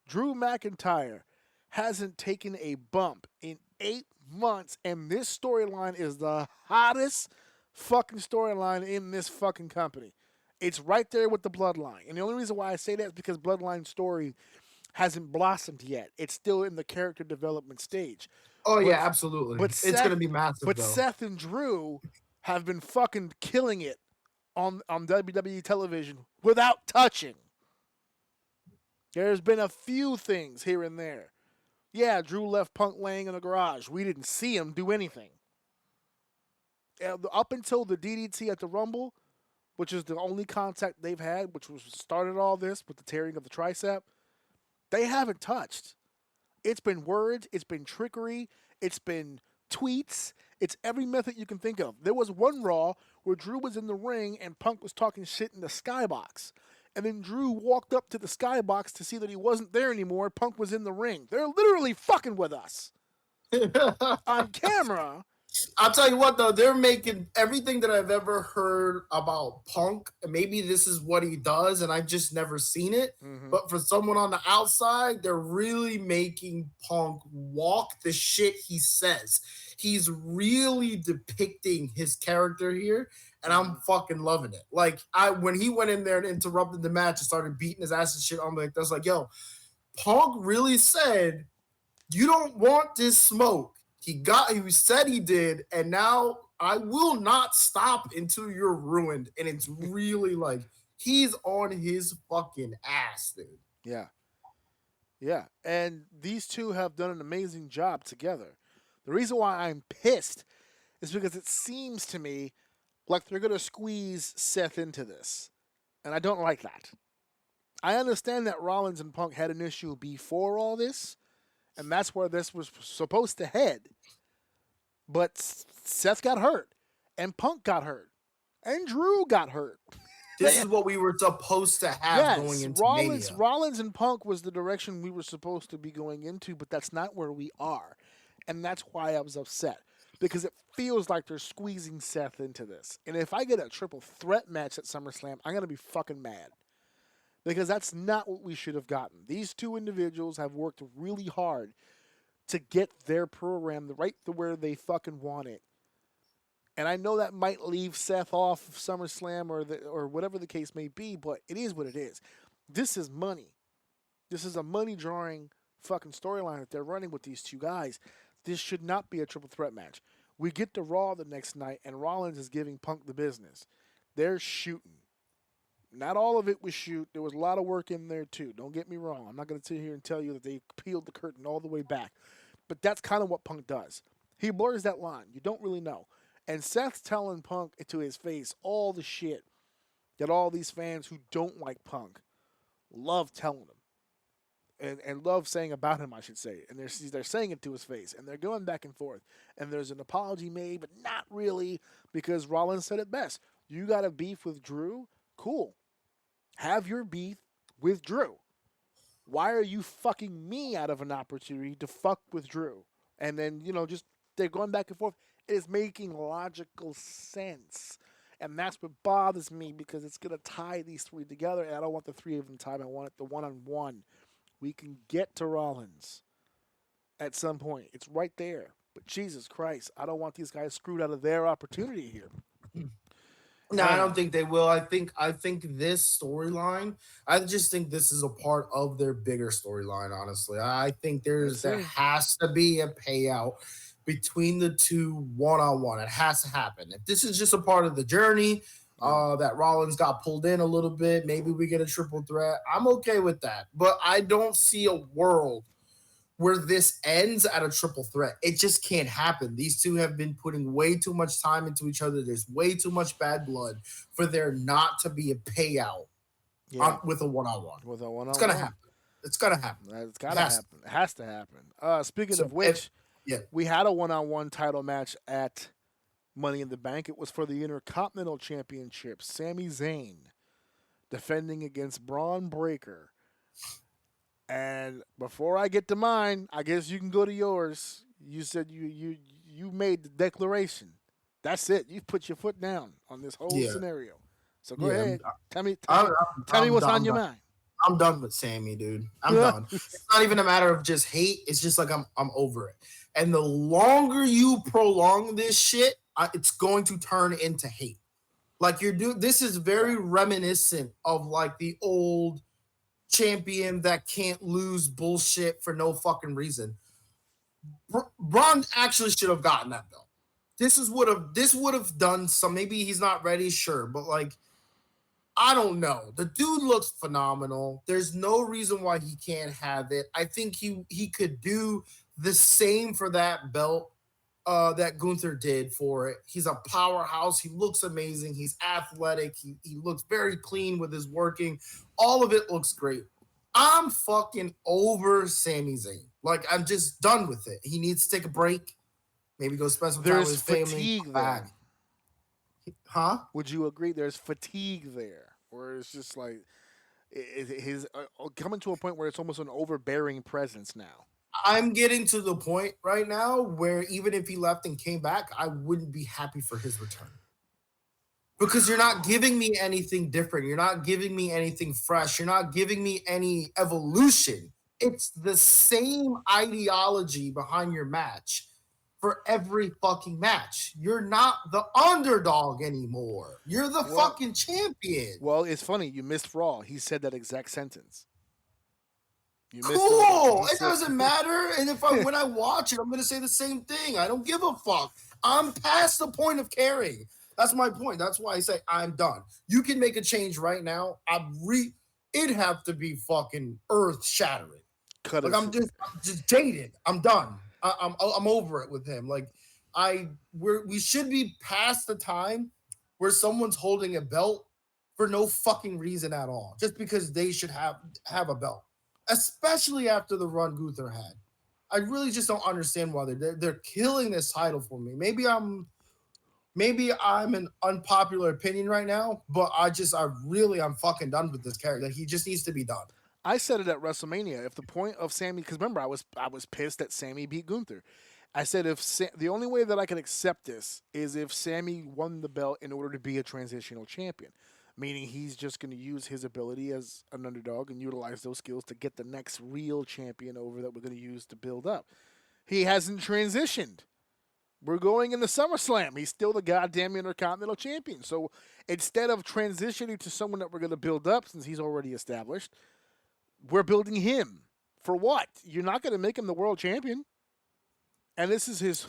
[SPEAKER 3] Drew McIntyre hasn't taken a bump in 8 months, and this storyline is the hottest fucking storyline in this fucking company. It's right there with the Bloodline. And the only reason why I say that is because Bloodline's story hasn't blossomed yet. It's still in the character development stage.
[SPEAKER 4] Oh, yeah, absolutely. But it's going to be massive,
[SPEAKER 3] But Seth and Drew have been fucking killing it on WWE television without touching. There's been a few things here and there. Yeah, Drew left Punk laying in the garage. We didn't see him do anything. Up until the DDT at the Rumble, which is the only contact they've had, which was started all this with the tearing of the tricep, they haven't touched. It's been words, it's been trickery, it's been tweets, it's every method you can think of. There was one Raw where Drew was in the ring and Punk was talking shit in the skybox. And then Drew walked up to the skybox to see that he wasn't there anymore. Punk was in the ring. They're literally fucking with us. On camera.
[SPEAKER 4] I'll tell you what, though. They're making everything that I've ever heard about Punk. And maybe this is what he does, and I've just never seen it. Mm-hmm. But for someone on the outside, they're really making Punk walk the shit he says. He's really depicting his character here. And I'm fucking loving it. Like, when he went in there and interrupted the match and started beating his ass and shit, I'm like, that's like, yo, Punk really said, you don't want this smoke. He said he did, and now I will not stop until you're ruined. And it's really like, he's on his fucking ass, dude.
[SPEAKER 3] Yeah. Yeah. And these two have done an amazing job together. The reason why I'm pissed is because it seems to me like they're going to squeeze Seth into this. And I don't like that. I understand that Rollins and Punk had an issue before all this, and that's where this was supposed to head. But Seth got hurt, and Punk got hurt, and Drew got hurt.
[SPEAKER 4] This is what we were supposed to have going
[SPEAKER 3] Yes,
[SPEAKER 4] into Mania.
[SPEAKER 3] Rollins and Punk was the direction we were supposed to be going into, but that's not where we are. And that's why I was upset. Because it feels like they're squeezing Seth into this. And if I get a triple threat match at SummerSlam, I'm going to be fucking mad. Because that's not what we should have gotten. These two individuals have worked really hard to get their program right to where they fucking want it. And I know that might leave Seth off of SummerSlam or whatever the case may be, but it is what it is. This is money. This is a money drawing fucking storyline that they're running with these two guys. This should not be a triple threat match. We get to Raw the next night, and Rollins is giving Punk the business. They're shooting. Not all of it was shoot. There was a lot of work in there too. Don't get me wrong. I'm not going to sit here and tell you that they peeled the curtain all the way back. But that's kind of what Punk does. He blurs that line. You don't really know. And Seth's telling Punk to his face all the shit that all these fans who don't like Punk love telling him. And love saying about him, I should say. And they're saying it to his face. And they're going back and forth. And there's an apology made, but not really, because Rollins said it best. You got a beef with Drew? Cool. Have your beef with Drew. Why are you fucking me out of an opportunity to fuck with Drew? And then, just they're going back and forth. It is making logical sense. And that's what bothers me, because it's going to tie these three together, and I don't want the three of them tied. I want it the one-on-one. We can get to Rollins at some point. It's right there. But Jesus Christ, I don't want these guys screwed out of their opportunity here.
[SPEAKER 4] No, I don't think they will. I think this storyline, I just think this is a part of their bigger storyline, honestly. I think there has to be a payout between the two one-on-one. It has to happen. If this is just a part of the journey, that Rollins got pulled in a little bit, maybe we get a triple threat. I'm okay with that. But I don't see a world where this ends at a triple threat. It just can't happen. These two have been putting way too much time into each other. There's way too much bad blood for there not to be a payout with a one-on-one.
[SPEAKER 3] With a one-on-one.
[SPEAKER 4] It's going to happen. It's going to happen.
[SPEAKER 3] It's got to happen. It has to happen. Speaking of which, we had a one-on-one title match at Money in the Bank. It was for the Intercontinental Championship. Sami Zayn defending against Braun Breaker. And before I get to mine, I guess you can go to yours. You said you made the declaration. That's it. You put your foot down on this whole scenario. So go ahead. Tell me what's on your mind.
[SPEAKER 4] I'm done with Sammy, dude. I'm done. It's not even a matter of just hate. It's just like I'm over it. And the longer you prolong this shit, it's going to turn into hate. Like this is very reminiscent of like the old champion that can't lose bullshit for no fucking reason. Braun actually should have gotten that belt. This would have done some. Maybe he's not ready, sure, but like, I don't know. The dude looks phenomenal. There's no reason why he can't have it. I think he could do the same for that belt that Gunther did for it. He's a powerhouse. He looks amazing. He's athletic. He looks very clean with his working. All of it looks great. I'm fucking over Sami Zayn. Like, I'm just done with it. He needs to take a break. Maybe go spend some time with his family.
[SPEAKER 3] There's fatigue there.
[SPEAKER 4] Huh?
[SPEAKER 3] Would you agree there's fatigue there? Or it's just like his coming to a point where it's almost an overbearing presence now.
[SPEAKER 4] I'm getting to the point right now where even if he left and came back, I wouldn't be happy for his return. Because you're not giving me anything different. You're not giving me anything fresh. You're not giving me any evolution. It's the same ideology behind your match for every fucking match. You're not the underdog anymore. You're the fucking champion.
[SPEAKER 3] Well, it's funny. You missed Raw. He said that exact sentence.
[SPEAKER 4] Cool. It doesn't matter. And when I watch it, I'm going to say the same thing. I don't give a fuck. I'm past the point of caring. That's my point. That's why I say I'm done. You can make a change right now. It'd have to be fucking earth shattering. I'm just jaded. I'm done. I'm over it with him. Like we should be past the time where someone's holding a belt for no fucking reason at all, just because they should have a belt. Especially after the run Gunther had. I really just don't understand why they're killing this title for me. Maybe I'm maybe I'm an unpopular opinion right now, but I'm fucking done with this character. He just needs to be done.
[SPEAKER 3] I said it at WrestleMania. If the point of Sammy, because remember, I was pissed that Sammy beat Gunther. I said the only way that I can accept this is if Sammy won the belt in order to be a transitional champion, meaning he's just going to use his ability as an underdog and utilize those skills to get the next real champion over that we're going to use to build up. He hasn't transitioned. We're going into SummerSlam. He's still the goddamn Intercontinental Champion. So instead of transitioning to someone that we're going to build up since he's already established, we're building him. For what? You're not going to make him the world champion. And this is his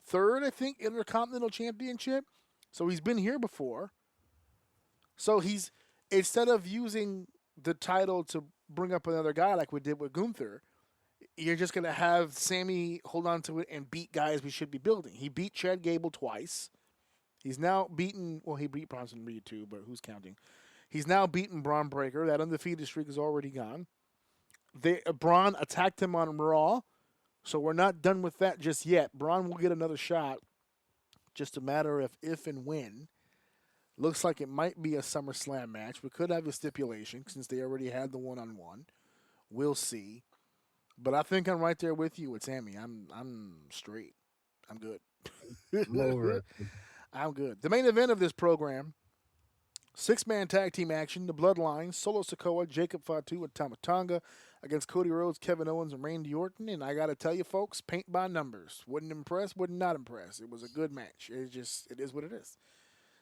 [SPEAKER 3] third, I think, Intercontinental Championship. So he's been here before. So he's, instead of using the title to bring up another guy like we did with Gunther, you're just going to have Sammy hold on to it and beat guys we should be building. He beat Chad Gable twice. He's now beaten, well, he beat Bronson Reed too, but who's counting? He's now beaten Braun Breaker. That undefeated streak is already gone. Braun attacked him on Raw, so we're not done with that just yet. Braun will get another shot. Just a matter of if and when. Looks like it might be a SummerSlam match. We could have a stipulation since they already had the one-on-one. We'll see. But I think I'm right there with you with Sammy. I'm straight. I'm good. I'm good. The main event of this program, 6-man tag team action, the Bloodline, Solo Sikoa, Jacob Fatu, and Tama Tonga against Cody Rhodes, Kevin Owens, and Randy Orton. And I got to tell you, folks, paint by numbers. Wouldn't impress, would not impress. It was a good match. It is what it is.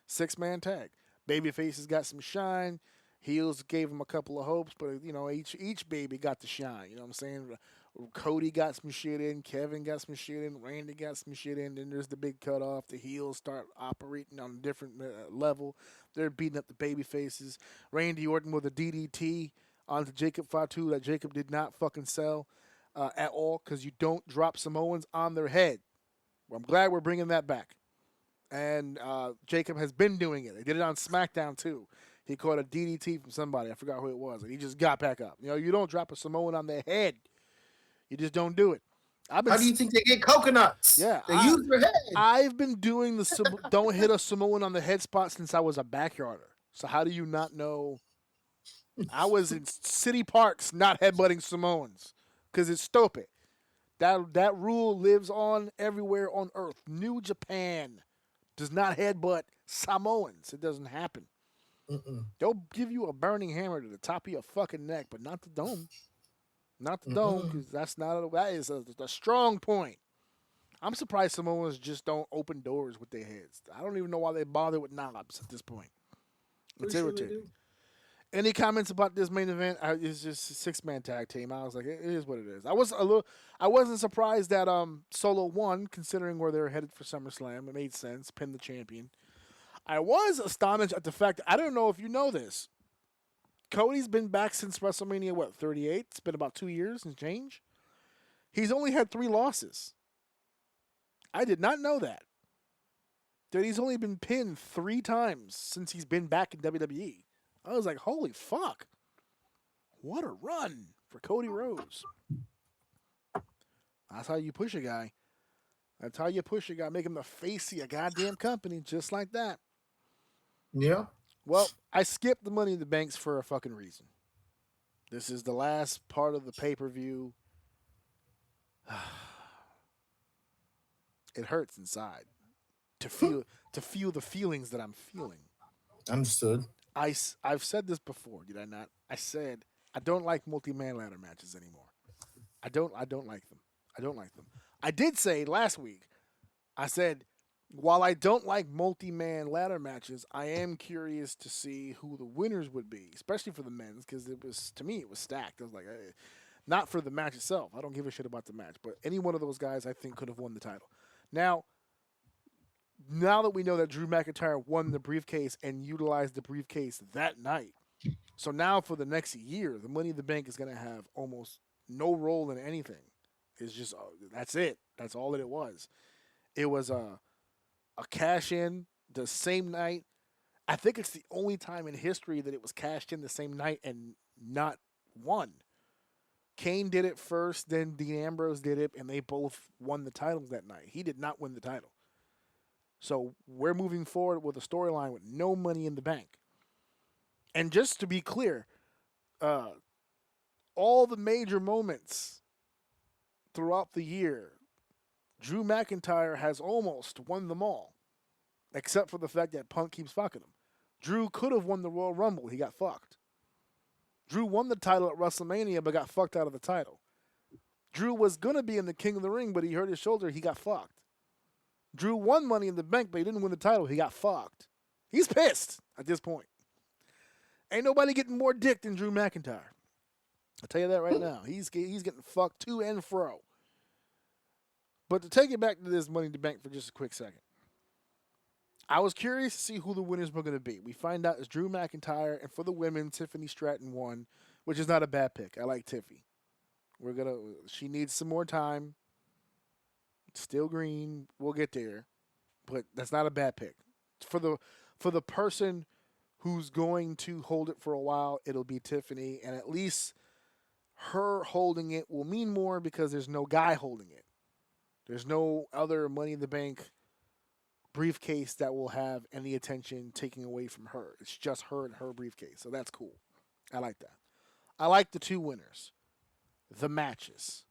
[SPEAKER 3] 6-man tag. Babyface has got some shine. Heels gave him a couple of hopes, but each baby got the shine. You know what I'm saying? Cody got some shit in, Kevin got some shit in, Randy got some shit in. Then there's the big cutoff. The heels start operating on a different level. They're beating up the baby faces. Randy Orton with a DDT onto Jacob Fatu that Jacob did not fucking sell at all because you don't drop Samoans on their head. Well, I'm glad we're bringing that back. And Jacob has been doing it. They did it on SmackDown too. He caught a DDT from somebody. I forgot who it was. And he just got back up. You don't drop a Samoan on their head. You just don't do it.
[SPEAKER 4] How do you think they get coconuts?
[SPEAKER 3] Yeah.
[SPEAKER 4] They use their head.
[SPEAKER 3] I've been doing the don't hit a Samoan on the head spot since I was a backyarder. So how do you not know? I was in city parks not headbutting Samoans because it's stupid. That rule lives on everywhere on Earth. New Japan does not headbutt Samoans. It doesn't happen. They'll give you a burning hammer to the top of your fucking neck, but not the dome. Not the dome, because that is a strong point. I'm surprised Samoans just don't open doors with their heads. I don't even know why they bother with knobs at this point. It's irritating. Any comments about this main event? It's just a 6-man tag team. I was like, it is what it is. I wasn't surprised that Solo won, considering where they were headed for SummerSlam. It made sense. Pin the champion. I was astonished at the fact that, I don't know if you know this, Cody's been back since WrestleMania, 38? It's been about 2 years and change. He's only had 3 losses. I did not know that. That he's only been pinned 3 times since he's been back in WWE. I was like, holy fuck. What a run for Cody Rhodes. That's how you push a guy. That's how you push a guy. Make him the face of your goddamn company just like that.
[SPEAKER 4] Yeah.
[SPEAKER 3] Well, I skipped the Money in the Banks for a fucking reason. This is the last part of the pay-per-view. It hurts inside to feel the feelings that I'm feeling.
[SPEAKER 4] Understood.
[SPEAKER 3] I've said this before, did I not? I said I don't like multi-man ladder matches anymore. I don't like them. I don't like them. I did say last week, I said, while I don't like multi-man ladder matches, I am curious to see who the winners would be, especially for the men's, because to me, it was stacked. I was like, not for the match itself. I don't give a shit about the match, but any one of those guys I think could have won the title. Now that we know that Drew McIntyre won the briefcase and utilized the briefcase that night, so now for the next year, the Money in the Bank is going to have almost no role in anything. It's just, that's it. That's all that it was. It was a cash in the same night. I think it's the only time in history that it was cashed in the same night and not won. Kane did it first, then Dean Ambrose did it, and they both won the titles that night. He did not win the title. So we're moving forward with a storyline with no money in the bank. And just to be clear, all the major moments throughout the year, Drew McIntyre has almost won them all, except for the fact that Punk keeps fucking him. Drew could have won the Royal Rumble. He got fucked. Drew won the title at WrestleMania, but got fucked out of the title. Drew was going to be in the King of the Ring, but he hurt his shoulder. He got fucked. Drew won Money in the Bank, but he didn't win the title. He got fucked. He's pissed at this point. Ain't nobody getting more dick than Drew McIntyre. I'll tell you that right now. He's getting fucked to and fro. But to take it back to this Money in the Bank for just a quick second. I was curious to see who the winners were going to be. We find out it's Drew McIntyre, and for the women, Tiffany Stratton won, which is not a bad pick. I like Tiffy. She needs some more time. Still green. We'll get there. But that's not a bad pick. For the person who's going to hold it for a while, it'll be Tiffany. And at least her holding it will mean more because there's no guy holding it. There's no other Money in the Bank briefcase that will have any attention taken away from her. It's just her and her briefcase. So that's cool. I like that. I like the two winners. The matches.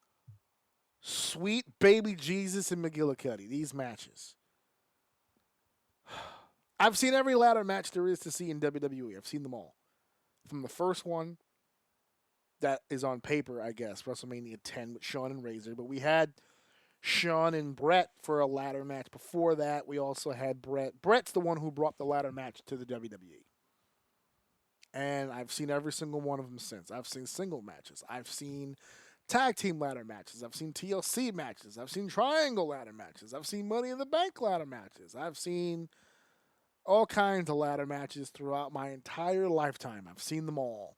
[SPEAKER 3] Sweet baby Jesus and McGillicuddy. These matches. I've seen every ladder match there is to see in WWE. I've seen them all. From the first one that is on paper, I guess, WrestleMania 10 with Shawn and Razor. But we had Shawn and Brett for a ladder match. Before that, we also had Brett. Brett's the one who brought the ladder match to the WWE. And I've seen every single one of them since. I've seen single matches. I've seen tag team ladder matches. I've seen TLC matches. I've seen triangle ladder matches. I've seen Money in the Bank ladder matches. I've seen all kinds of ladder matches throughout my entire lifetime. I've seen them all.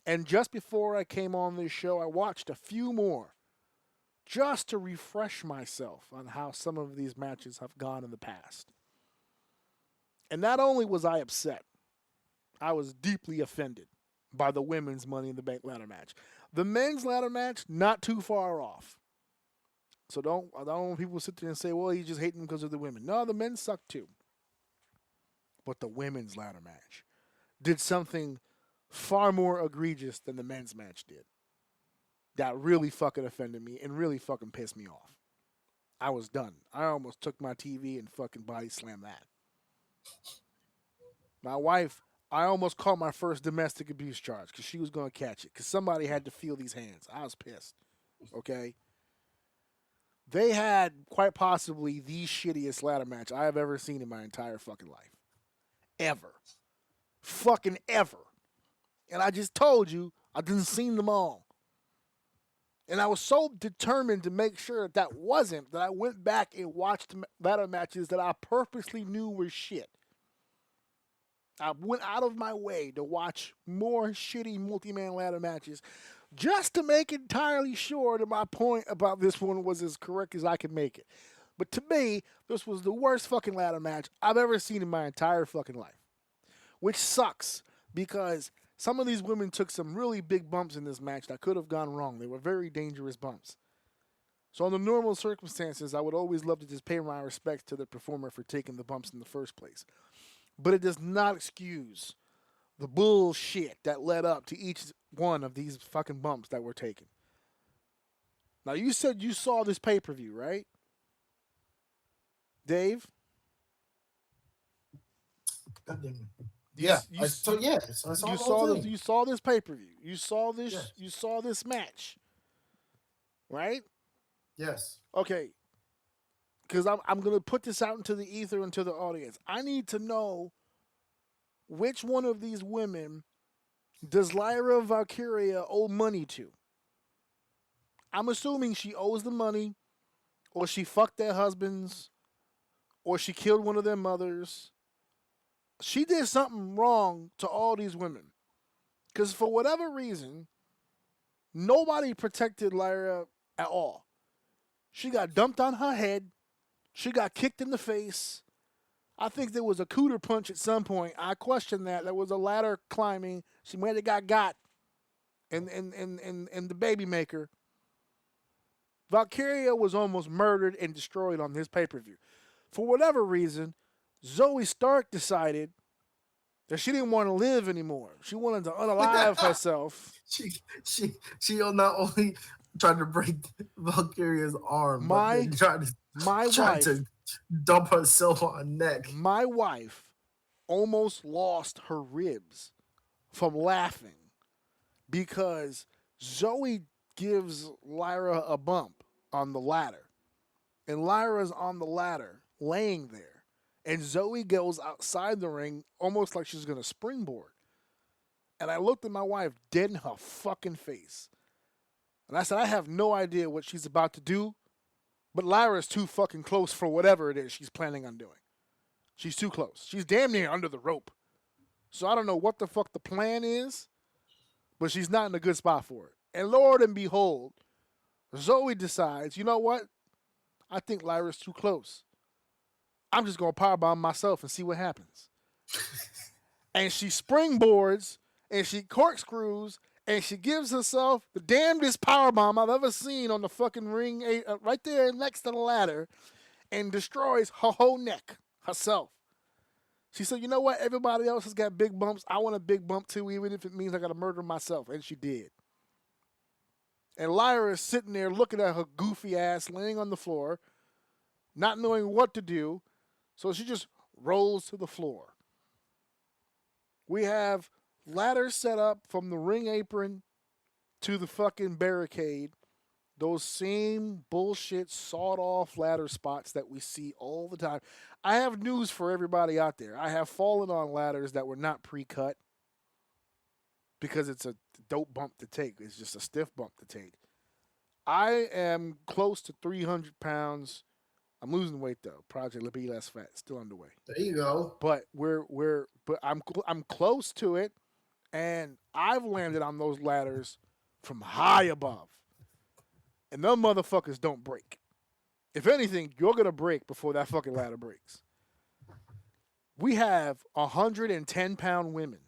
[SPEAKER 3] And just before I came on this show, I watched a few more just to refresh myself on how some of these matches have gone in the past. And not only was I upset, I was deeply offended by the women's Money in the Bank ladder match. The men's ladder match, not too far off. So I don't want people to sit there and say, well, he's just hating because of the women. No, the men suck too. But the women's ladder match did something far more egregious than the men's match did. That really fucking offended me and really fucking pissed me off. I was done. I almost took my TV and fucking body slammed that. My wife, I almost caught my first domestic abuse charge because she was going to catch it because somebody had to feel these hands. I was pissed. Okay? They had quite possibly the shittiest ladder match I have ever seen in my entire fucking life. Ever. Fucking ever. And I just told you, I didn't seen them all. And I was so determined to make sure that wasn't, that I went back and watched ladder matches that I purposely knew were shit. I went out of my way to watch more shitty multi-man ladder matches just to make entirely sure that my point about this one was as correct as I could make it. But to me, this was the worst fucking ladder match I've ever seen in my entire fucking life. Which sucks because some of these women took some really big bumps in this match that could have gone wrong. They were very dangerous bumps. So under normal circumstances, I would always love to just pay my respects to the performer for taking the bumps in the first place. But it does not excuse the bullshit that led up to each one of these fucking bumps that were taken. Now, you said you saw this pay-per-view, right? Dave?
[SPEAKER 4] God damn it. Yeah. I saw
[SPEAKER 3] you saw this pay-per-view. You saw this.
[SPEAKER 4] Yes.
[SPEAKER 3] You saw this match, right?
[SPEAKER 4] Yes.
[SPEAKER 3] Okay. Because I'm gonna put this out into the ether and to the audience. I need to know which one of these women does Lyra Valkyria owe money to. I'm assuming she owes the money, or she fucked their husbands, or she killed one of their mothers. She did something wrong to all these women. Because for whatever reason, nobody protected Lyra at all. She got dumped on her head. She got kicked in the face. I think there was a cooter punch at some point. I question that. There was a ladder climbing. She might have got in the baby maker. Valkyria was almost murdered and destroyed on this pay-per-view. for whatever reason, Zoe Stark decided that she didn't want to live anymore. She wanted to unalive herself.
[SPEAKER 4] She not only tried to break Valkyria's arm, but then tried to dump herself on neck.
[SPEAKER 3] My wife almost lost her ribs from laughing because Zoe gives Lyra a bump on the ladder. And Lyra's on the ladder, laying there. And Zoe goes outside the ring almost like she's going to springboard. And I looked at my wife dead in her fucking face. And I said, I have no idea what she's about to do, but Lyra's too fucking close for whatever it is she's planning on doing. She's too close. She's damn near under the rope. So I don't know what the fuck the plan is, but she's not in a good spot for it. And Lord and behold, Zoe decides, you know what? I think Lyra's too close. I'm just going to powerbomb myself and see what happens. And she springboards, and she corkscrews, and she gives herself the damnedest powerbomb I've ever seen on the fucking ring, right there next to the ladder, and destroys her whole neck herself. She said, you know what? Everybody else has got big bumps. I want a big bump too, even if it means I got to murder myself. And she did. And Lyra is sitting there looking at her goofy ass laying on the floor, not knowing what to do. So she just rolls to the floor. We have ladders set up from the ring apron to the fucking barricade. Those same bullshit sawed-off ladder spots that we see all the time. I have news for everybody out there. I have fallen on ladders that were not pre-cut because it's a dope bump to take. It's just a stiff bump to take. I am close to 300 pounds. I'm losing weight though. Project Be Less Fat still underway.
[SPEAKER 4] There you go.
[SPEAKER 3] But I'm close to it, and I've landed on those ladders from high above. And them motherfuckers don't break. If anything, you're going to break before that fucking ladder breaks. We have 110-pound women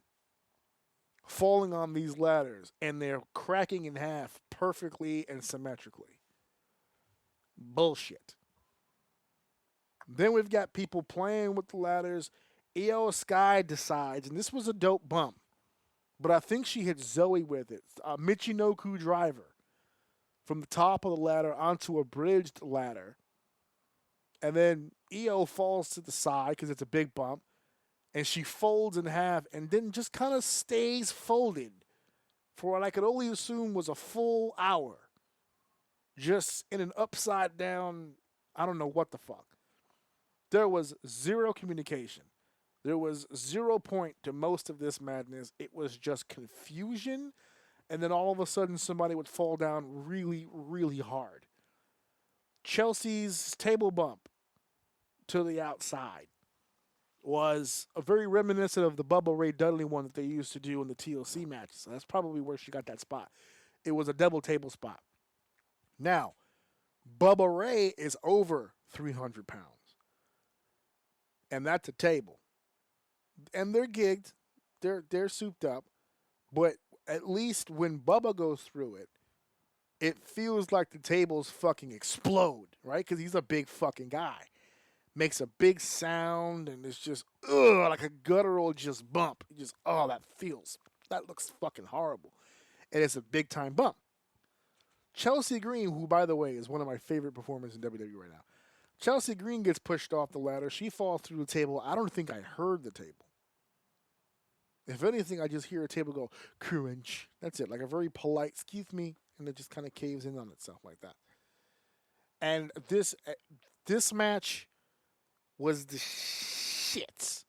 [SPEAKER 3] falling on these ladders, and they're cracking in half perfectly and symmetrically. Bullshit. Then we've got people playing with the ladders. Io Sky decides, and this was a dope bump, but I think she hit Zoe with it. Michinoku driver. From the top of the ladder onto a bridged ladder. And then Io falls to the side because it's a big bump. And she folds in half and then just kind of stays folded for what I could only assume was a full hour. Just in an upside down, I don't know what the fuck. There was zero communication. There was 0 point to most of this madness. It was just confusion. And then all of a sudden, somebody would fall down really, really hard. Chelsea's table bump to the outside was a very reminiscent of the Bubba Ray Dudley one that they used to do in the TLC matches. So that's probably where she got that spot. It was a double table spot. Now, Bubba Ray is over 300 pounds. And that's a table. And they're gigged. They're souped up. But at least when Bubba goes through it, it feels like the tables fucking explode, right? Because he's a big fucking guy. Makes a big sound, and it's just, like a guttural just bump. That looks fucking horrible. And it's a big time bump. Chelsea Green, who, by the way, is one of my favorite performers in WWE right now. Chelsea Green gets pushed off the ladder. She falls through the table. I don't think I heard the table. If anything, I just hear a table go, crunch. That's it. Like a very polite, excuse me, and it just kind of caves in on itself like that. And this match was the shits.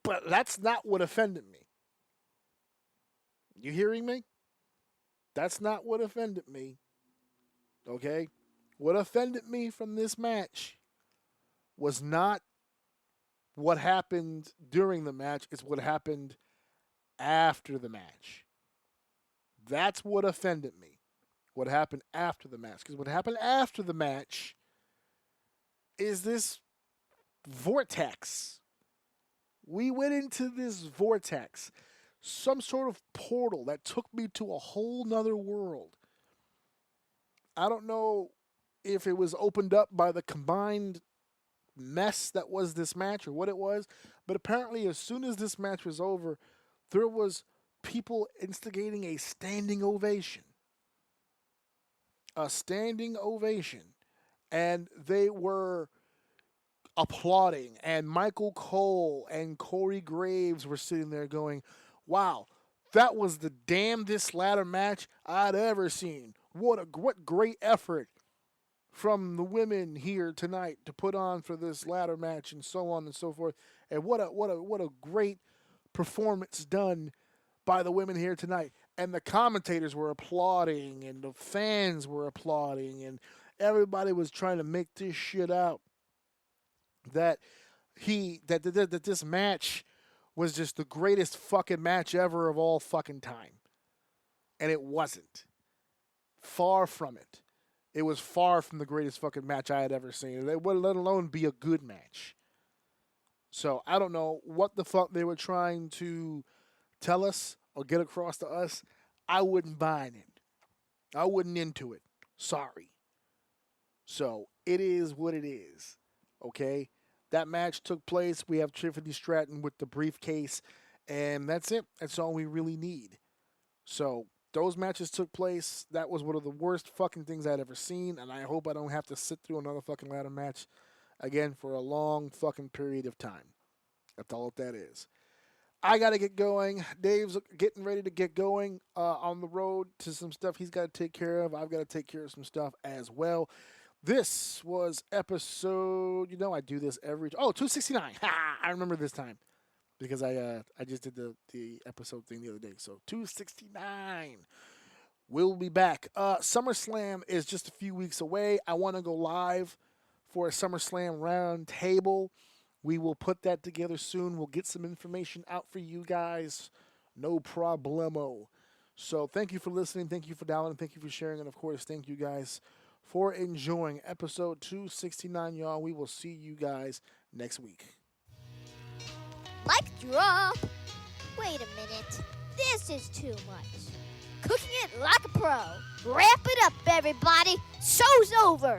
[SPEAKER 3] But that's not what offended me. You hearing me? That's not what offended me. Okay? What offended me from this match was not what happened during the match, it's what happened after the match. That's what offended me. What happened after the match. Because what happened after the match is this vortex. We went into this vortex. Some sort of portal that took me to a whole nother world. I don't know if it was opened up by the combined mess that was this match or what it was, but apparently as soon as this match was over, there was people instigating a standing ovation. A standing ovation. And they were applauding, and Michael Cole and Corey Graves were sitting there going, wow, that was the damnedest ladder match I'd ever seen. What great effort from the women here tonight to put on for this ladder match, and so on and so forth. And what a great performance done by the women here tonight. And the commentators were applauding, and the fans were applauding, and everybody was trying to make this shit out that this match was just the greatest fucking match ever of all fucking time. And it wasn't. Far from it. It was far from the greatest fucking match I had ever seen. Let alone be a good match. So I don't know what the fuck they were trying to tell us or get across to us. I wouldn't buy it. I wasn't into it. Sorry. So it is what it is. Okay? That match took place. We have Tiffany Stratton with the briefcase. And that's it. That's all we really need. So those matches took place. That was one of the worst fucking things I'd ever seen. And I hope I don't have to sit through another fucking ladder match again for a long fucking period of time. That's all that is. I got to get going. Dave's getting ready to get going on the road to some stuff he's got to take care of. I've got to take care of some stuff as well. This was episode, I do this every, 269. Ha! I remember this time because I just did the episode thing the other day. So 269. We'll be back. SummerSlam is just a few weeks away. I want to go live for a SummerSlam round table. We will put that together soon. We'll get some information out for you guys. No problemo. So thank you for listening. Thank you for downloading. Thank you for sharing. And, of course, thank you guys for enjoying episode 269, y'all. We will see you guys next week.
[SPEAKER 1] Mic drop. Wait a minute. This is too much. Cooking it like a pro. Wrap it up, everybody. Show's over.